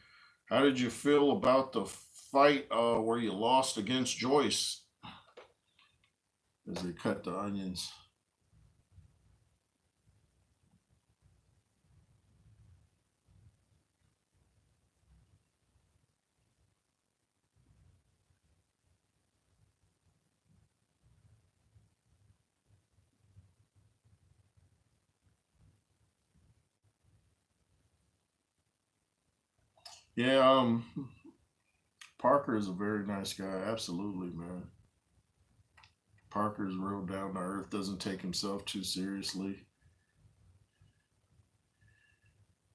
how did you feel about the fight where you lost against Joyce? As they cut the onions. Yeah, Parker is a very nice guy. Absolutely, man. Parker's real down to earth, doesn't take himself too seriously.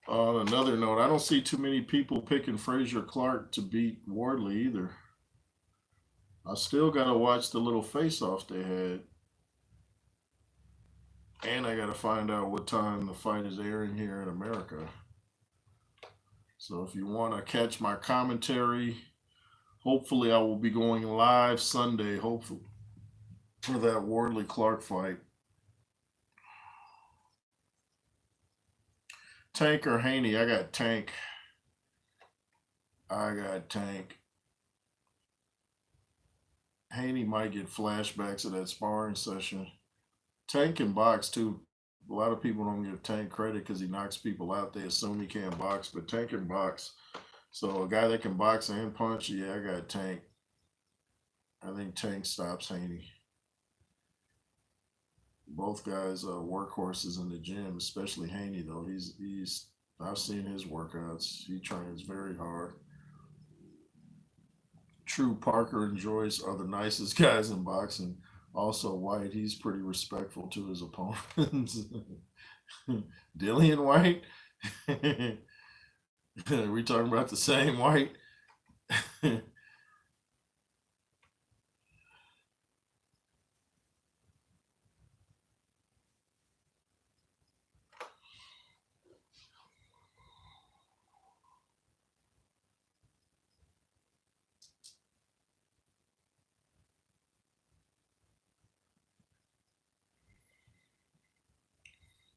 On another note, I don't see too many people picking Frazier Clark to beat Wardley either. I still gotta watch the little face off they had, and I gotta find out what time the fight is airing here in America. So if you want to catch my commentary, hopefully I will be going live Sunday. Hopefully for that Wardley Clark fight. Tank or Haney? I got Tank. I got Tank. Haney might get flashbacks of that sparring session. Tank can box too. A lot of people don't give Tank credit because he knocks people out. They assume he can't box, but Tank can box. So a guy that can box and punch, yeah, I got Tank. I think Tank stops Haney. Both guys are workhorses in the gym, especially Haney though. He's I've seen his workouts. He trains very hard. True, Parker and Joyce are the nicest guys in boxing. Also, White, he's pretty respectful to his opponents. Dillian White? Are we talking about the same White?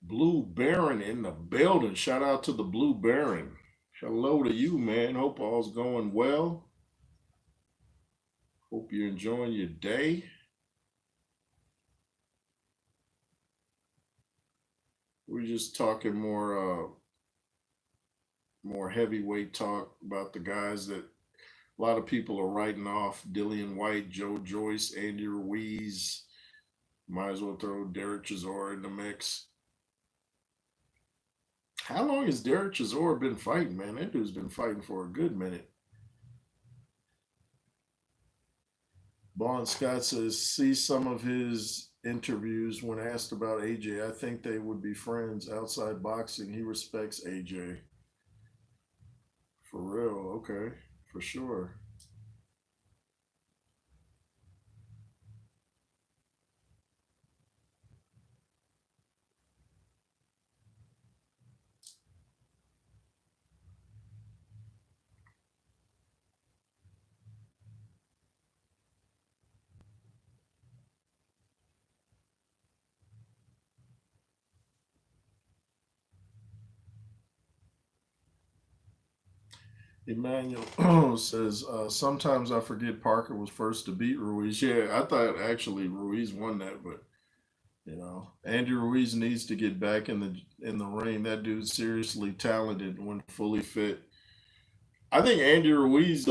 Blue Baron in the building. Shout out to the Blue Baron. Hello to you, man. Hope all's going well. Hope you're enjoying your day. We're just talking more heavyweight talk about the guys that a lot of people are writing off: Dillian Whyte, Joe Joyce, Andy Ruiz. Might as well throw Derek Chisora in the mix. How long has Derek Chisora been fighting, man? That dude's been fighting for a good minute. Bon Scott says, see some of his interviews when asked about AJ. I think they would be friends outside boxing. He respects AJ. For real, okay, for sure. Emmanuel says, sometimes I forget Parker was first to beat Ruiz. Yeah, I thought actually Ruiz won that, but Andy Ruiz needs to get back in the ring. That dude's seriously talented when fully fit. I think Andy Ruiz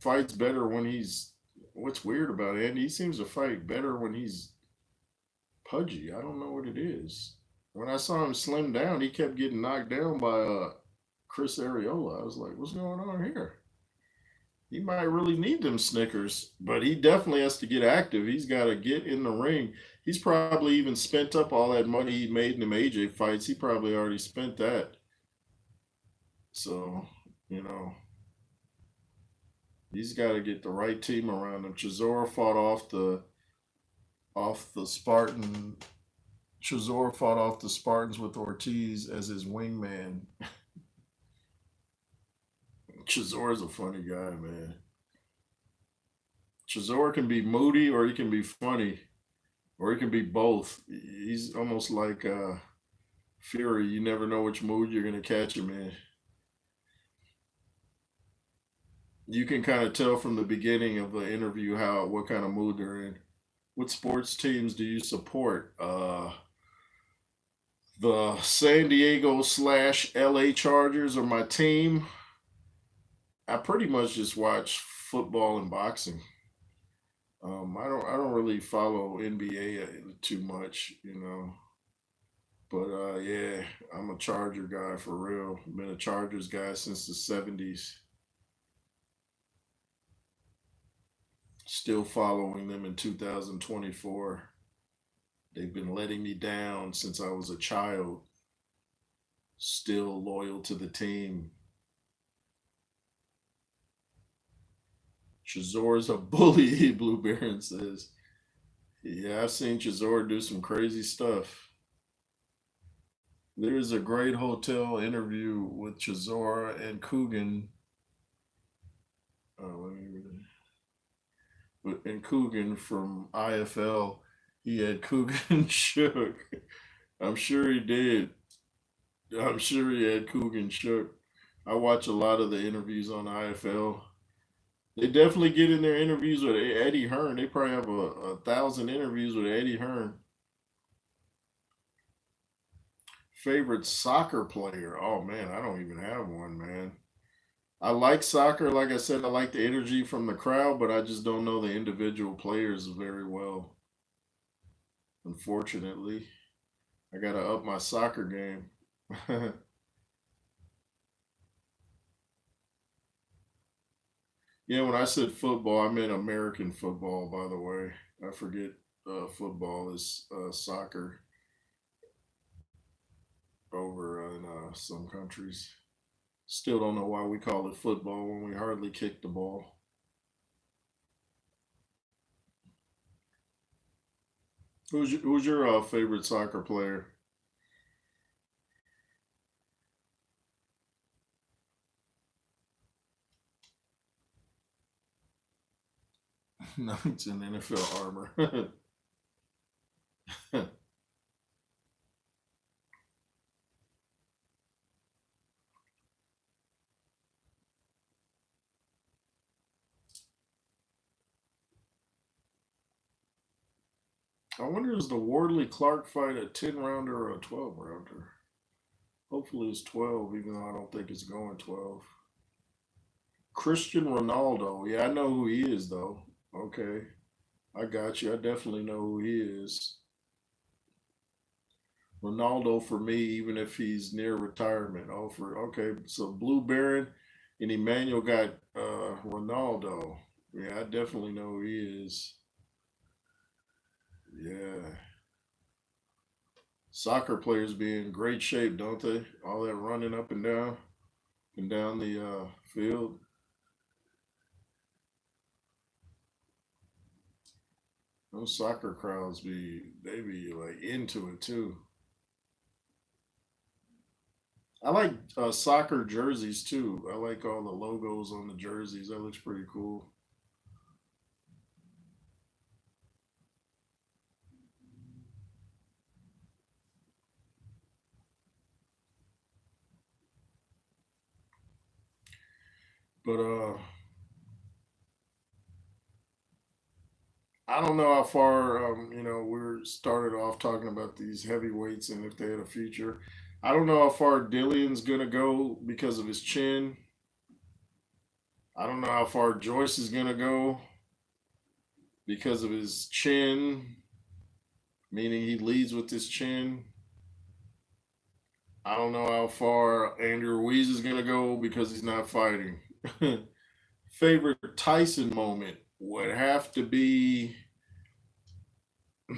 fights better when he's. What's weird about Andy? He seems to fight better when he's pudgy. I don't know what it is. When I saw him slim down, he kept getting knocked down by Chris Arreola. I was like, what's going on here? He might really need them Snickers, but he definitely has to get active. He's got to get in the ring. He's probably even spent up all that money he made in them AJ fights. He probably already spent that. So, you know, he's got to get the right team around him. Chisora fought off the Spartan. Chisora fought off the Spartans with Ortiz as his wingman. Chisora's a funny guy, man. Chisora can be moody or he can be funny or he can be both. He's almost like Fury. You never know which mood you're going to catch him in. You can kind of tell from the beginning of the interview what kind of mood they're in. What sports teams do you support? The San Diego / LA Chargers are my team. I pretty much just watch football and boxing. I don't really follow NBA too much. But yeah, I'm a Charger guy for real. Been a Chargers guy since the '70s. Still following them in 2024. They've been letting me down since I was a child. Still loyal to the team. Chizore's a bully, Blue Baron says. Yeah, I've seen Chizor do some crazy stuff. There's a great hotel interview with Chizor and Coogan. Let me read it. And Coogan from IFL. He had Coogan shook. I'm sure he did. I'm sure he had Coogan shook. I watch a lot of the interviews on IFL. They definitely get in their interviews with Eddie Hearn. They probably have a thousand interviews with Eddie Hearn. Favorite soccer player? Oh man, I don't even have one, man. I like soccer. Like I said, I like the energy from the crowd, but I just don't know the individual players very well. Unfortunately, I got to up my soccer game. Yeah, when I said football, I meant American football, by the way. I forget football is soccer over in some countries. Still don't know why we call it football when we hardly kick the ball. Who's your favorite soccer player? No, it's in NFL armor. I wonder is the Wardley Clark fight a 10 rounder or a 12 rounder? Hopefully it's 12, even though I don't think it's going 12. Christian Ronaldo. Yeah, I know who he is, though. Okay. I got you. I definitely know who he is. Ronaldo for me, even if he's near retirement. Oh, for okay. So Blue Baron and Emmanuel got Ronaldo. Yeah, I definitely know who he is. Yeah. Soccer players be in great shape, don't they? All that running up and down the field. Those soccer crowds be like into it too. I like soccer jerseys too. I like all the logos on the jerseys. That looks pretty cool. But I don't know how far. We're started off talking about these heavyweights and if they had a future. I don't know how far Dillian's gonna go because of his chin. I don't know how far Joyce is gonna go because of his chin, meaning he leads with his chin. I don't know how far Andrew Ruiz is gonna go because he's not fighting. Favorite Tyson moment would have to be,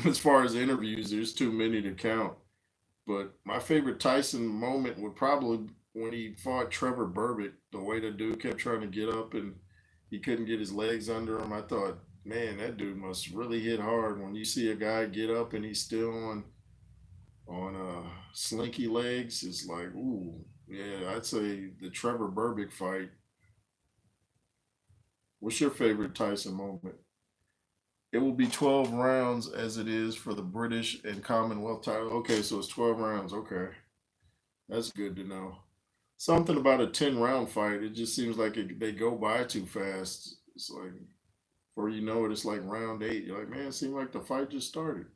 as far as interviews, there's too many to count. But my favorite Tyson moment would probably when he fought Trevor Burbick. The way the dude kept trying to get up and he couldn't get his legs under him. I thought, man, that dude must really hit hard when you see a guy get up and he's still on slinky legs. It's like, ooh, yeah. I'd say the Trevor Burbick fight. What's your favorite Tyson moment? It will be 12 rounds as it is for the British and Commonwealth title. Okay, so it's 12 rounds. Okay, that's good to know. Something about a 10-round fight, it just seems like they go by too fast. It's like, before you know it, it's like round eight. You're like, man, it seemed like the fight just started.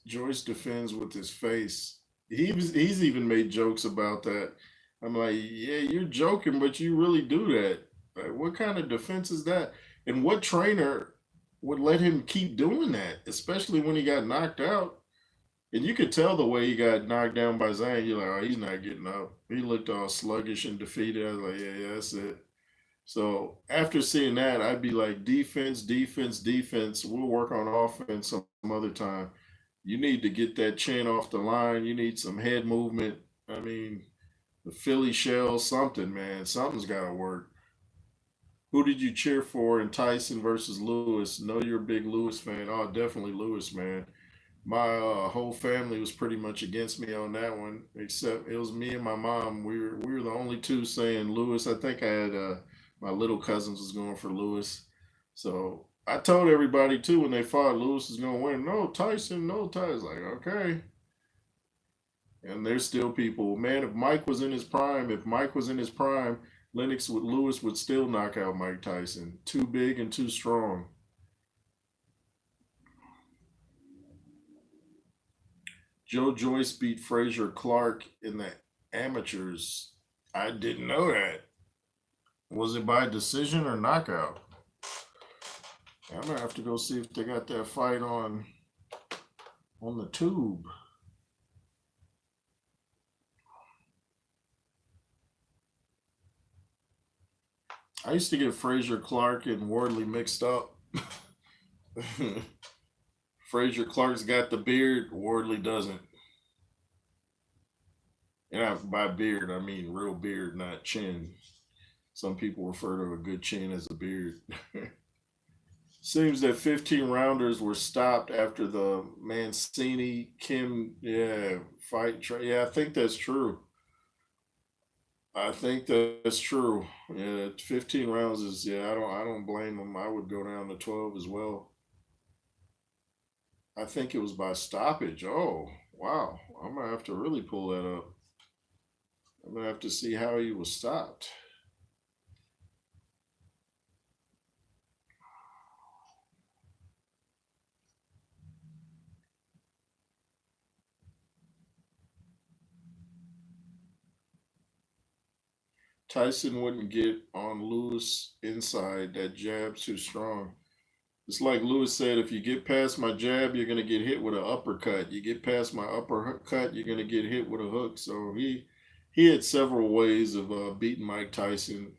Joyce defends with his face. He's even made jokes about that. I'm like, yeah, you're joking, but you really do that. Like, what kind of defense is that? And what trainer would let him keep doing that, especially when he got knocked out? And you could tell the way he got knocked down by Zhang. You're like, oh, he's not getting up. He looked all sluggish and defeated. I was like, yeah, yeah, that's it. So after seeing that, I'd be like, defense, defense, defense. We'll work on offense some other time. You need to get that chin off the line. You need some head movement. I mean, the Philly shell, something, man. Something's got to work. Who did you cheer for in Tyson versus Lewis? Know you're a big Lewis fan. Oh, definitely Lewis, man. My whole family was pretty much against me on that one, except it was me and my mom. We were the only two saying Lewis. I think I had my little cousins was going for Lewis, so I told everybody too when they fought Lewis is going to win. No Tyson, no Tyson. Like okay, and there's still people. Man, if Mike was in his prime, Lennox with Lewis would still knock out Mike Tyson. Too big and too strong. Joe Joyce beat Frazier Clark in the amateurs. I didn't know that. Was it by decision or knockout? I'm gonna have to go see if they got that fight on the tube. I used to get Frazier Clark and Wardley mixed up. Frazier Clark's got the beard, Wardley doesn't. And by beard, I mean real beard, not chin. Some people refer to a good chin as a beard. Seems that 15 rounders were stopped after the Mancini Kim fight. Yeah, I think that's true. I think that's true. Yeah, 15 rounds is yeah. I don't blame them. I would go down to 12 as well. I think it was by stoppage. Oh wow, I'm gonna have to really pull that up. I'm gonna have to see how he was stopped. Tyson wouldn't get on Lewis inside. That jab's too strong. It's like Lewis said, if you get past my jab, you're gonna get hit with an uppercut. You get past my uppercut, you're gonna get hit with a hook. So he had several ways of beating Mike Tyson.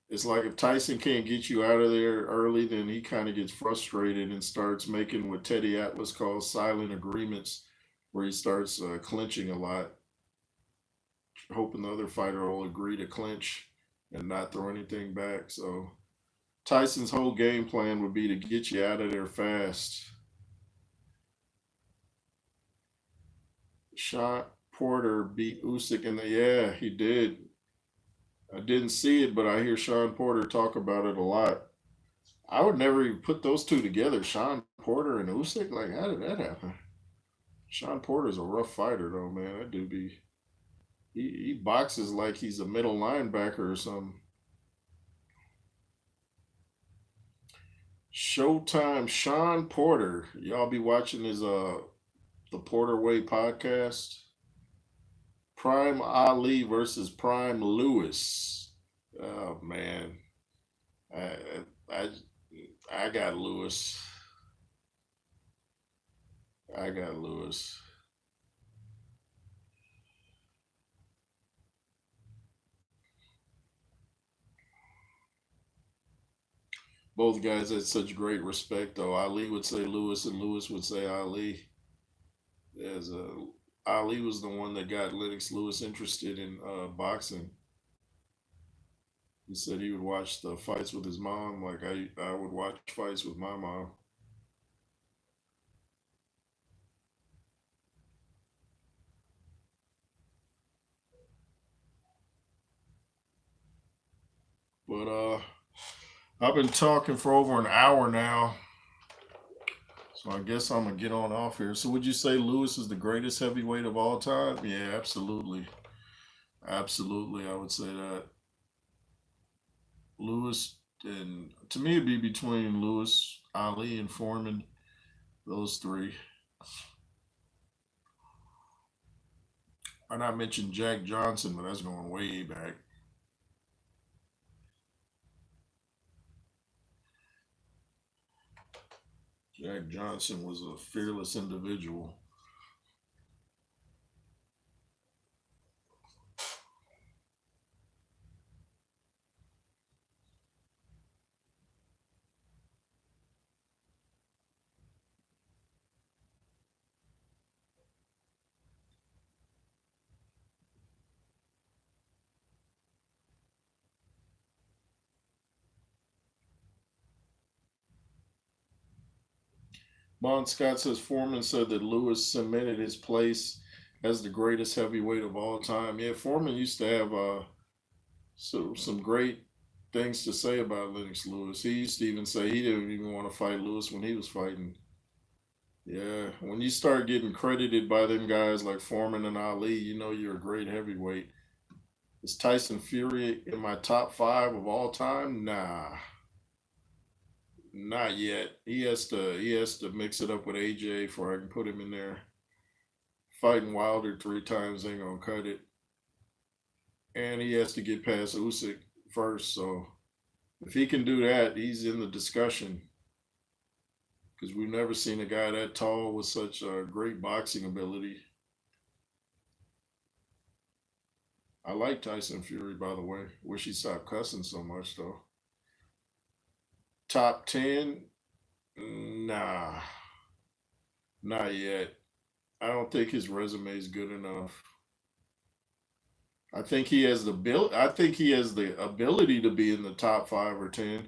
It's like if Tyson can't get you out of there early, then he kind of gets frustrated and starts making what Teddy Atlas calls silent agreements, where he starts clinching a lot, hoping the other fighter will agree to clinch and not throw anything back. So Tyson's whole game plan would be to get you out of there fast. Sean Porter beat Usyk in the yeah, he did. I didn't see it, but I hear Sean Porter talk about it a lot. I would never even put those two together. Sean Porter and Usyk. Like, how did that happen? Sean Porter's a rough fighter, though, man. That dude be he boxes like he's a middle linebacker or something. Showtime, Sean Porter. Y'all be watching his the Porter Way podcast. Prime Ali versus Prime Lewis. Oh man, I I I got Lewis. I got Lewis. Both guys had such great respect, though. Ali would say Lewis, and Lewis would say Ali. As Ali was the one that got Lennox Lewis interested in boxing. He said he would watch the fights with his mom, like I would watch fights with my mom. But I've been talking for over an hour now, so I guess I'm gonna get on off here. So would you say Lewis is the greatest heavyweight of all time? Yeah, absolutely, absolutely. I would say that Lewis, and to me it'd be between Lewis, Ali, and Foreman. Those three. I not mentioned Jack Johnson, but that's going way back. Jack Johnson was a fearless individual. Bon Scott says Foreman said that Lewis cemented his place as the greatest heavyweight of all time. Yeah, Foreman used to have some great things to say about Lennox Lewis. He used to even say he didn't even want to fight Lewis when he was fighting. Yeah, when you start getting credited by them guys like Foreman and Ali, you know you're a great heavyweight. Is Tyson Fury in my top five of all time? Nah, not yet. He has to mix it up with AJ before I can put him in there. Fighting Wilder three times ain't gonna cut it, and he has to get past Usyk first. So if he can do that, he's in the discussion because we've never seen a guy that tall with such great boxing ability. I like Tyson Fury, by the way. Wish he stopped cussing so much though. Top 10? Nah, not yet. I don't think his resume is good enough. I think he has the ability to be in the top 5 or 10,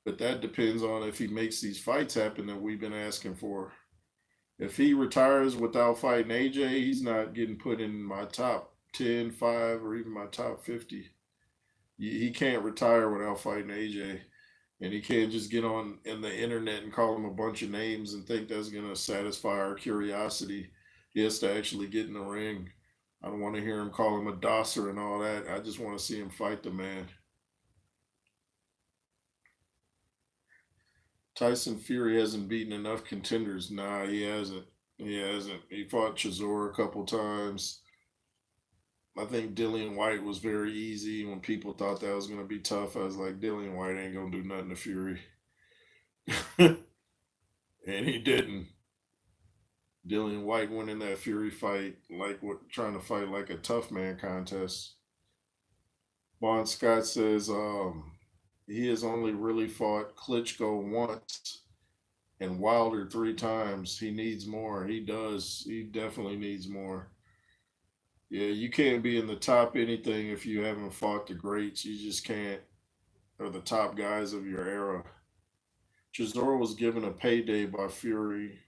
but that depends on if he makes these fights happen that we've been asking for. If he retires without fighting AJ, he's not getting put in my top 10, 5, or even my top 50. He can't retire without fighting AJ. And he can't just get on in the internet and call him a bunch of names and think that's going to satisfy our curiosity. He has to actually get in the ring. I don't want to hear him call him a dosser and all that. I just want to see him fight the man. Tyson Fury hasn't beaten enough contenders. Nah, he hasn't. He hasn't. He fought Chisora a couple times. I think Dillian Whyte was very easy when people thought that was going to be tough. I was like, Dillian Whyte ain't going to do nothing to Fury. And he didn't. Dillian Whyte went in that Fury fight like what trying to fight like a tough man contest. Bon Scott says he has only really fought Klitschko once and Wilder 3 times. He needs more. He does. He definitely needs more. Yeah, you can't be in the top anything if you haven't fought the greats. You just can't, or the top guys of your era. Chisora was given a payday by Fury.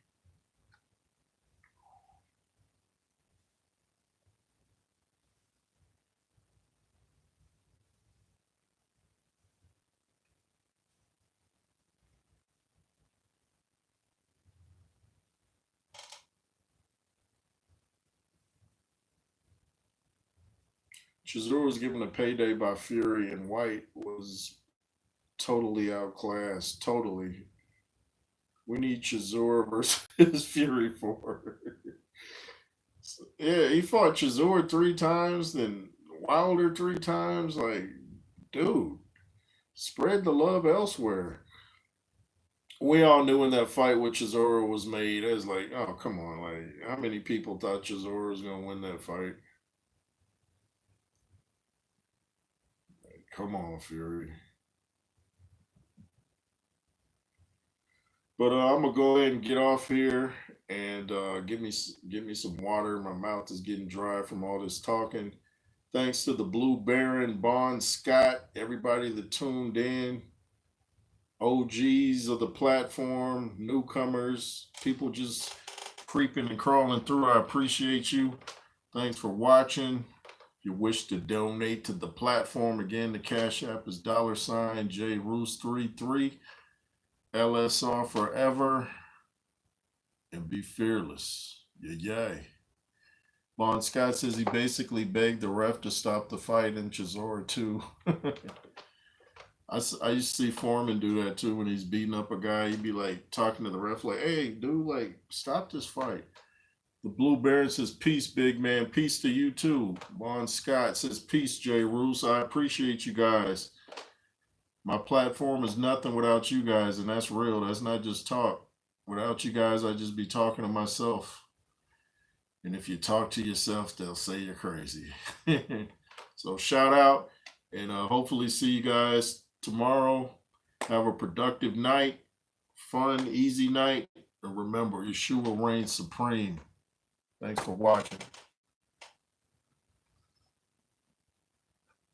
Chisora was given a payday by Fury, and White was totally outclassed. Totally. We need Chisora versus Fury for. Yeah, he fought Chisora 3 times, then Wilder 3 times. Like, dude, spread the love elsewhere. We all knew when that fight with Chisora was made, it was like, oh, come on. Like, how many people thought Chisora was going to win that fight? Like, come on, Fury. But I'm gonna go ahead and get off here and give me some water. My mouth is getting dry from all this talking. Thanks to the Blue Baron, Bon Scott, everybody that tuned in, OGs of the platform, newcomers, people just creeping and crawling through. I appreciate you. Thanks for watching. If you wish to donate to the platform, again, the Cash App is $JRoos33. LSR forever and be fearless. Yay. Bon Scott says he basically begged the ref to stop the fight in Chisora too. I used to see Foreman do that too when he's beating up a guy. He'd be like talking to the ref like, hey, dude, like, stop this fight. The Blue Baron says, peace, big man. Peace to you too. Bon Scott says, peace, J. Roos. I appreciate you guys. My platform is nothing without you guys, and that's real. That's not just talk. Without you guys, I'd just be talking to myself. And if you talk to yourself, they'll say you're crazy. So shout out, and hopefully see you guys tomorrow. Have a productive night, fun, easy night. And remember, Yeshua reigns supreme. Thanks for watching.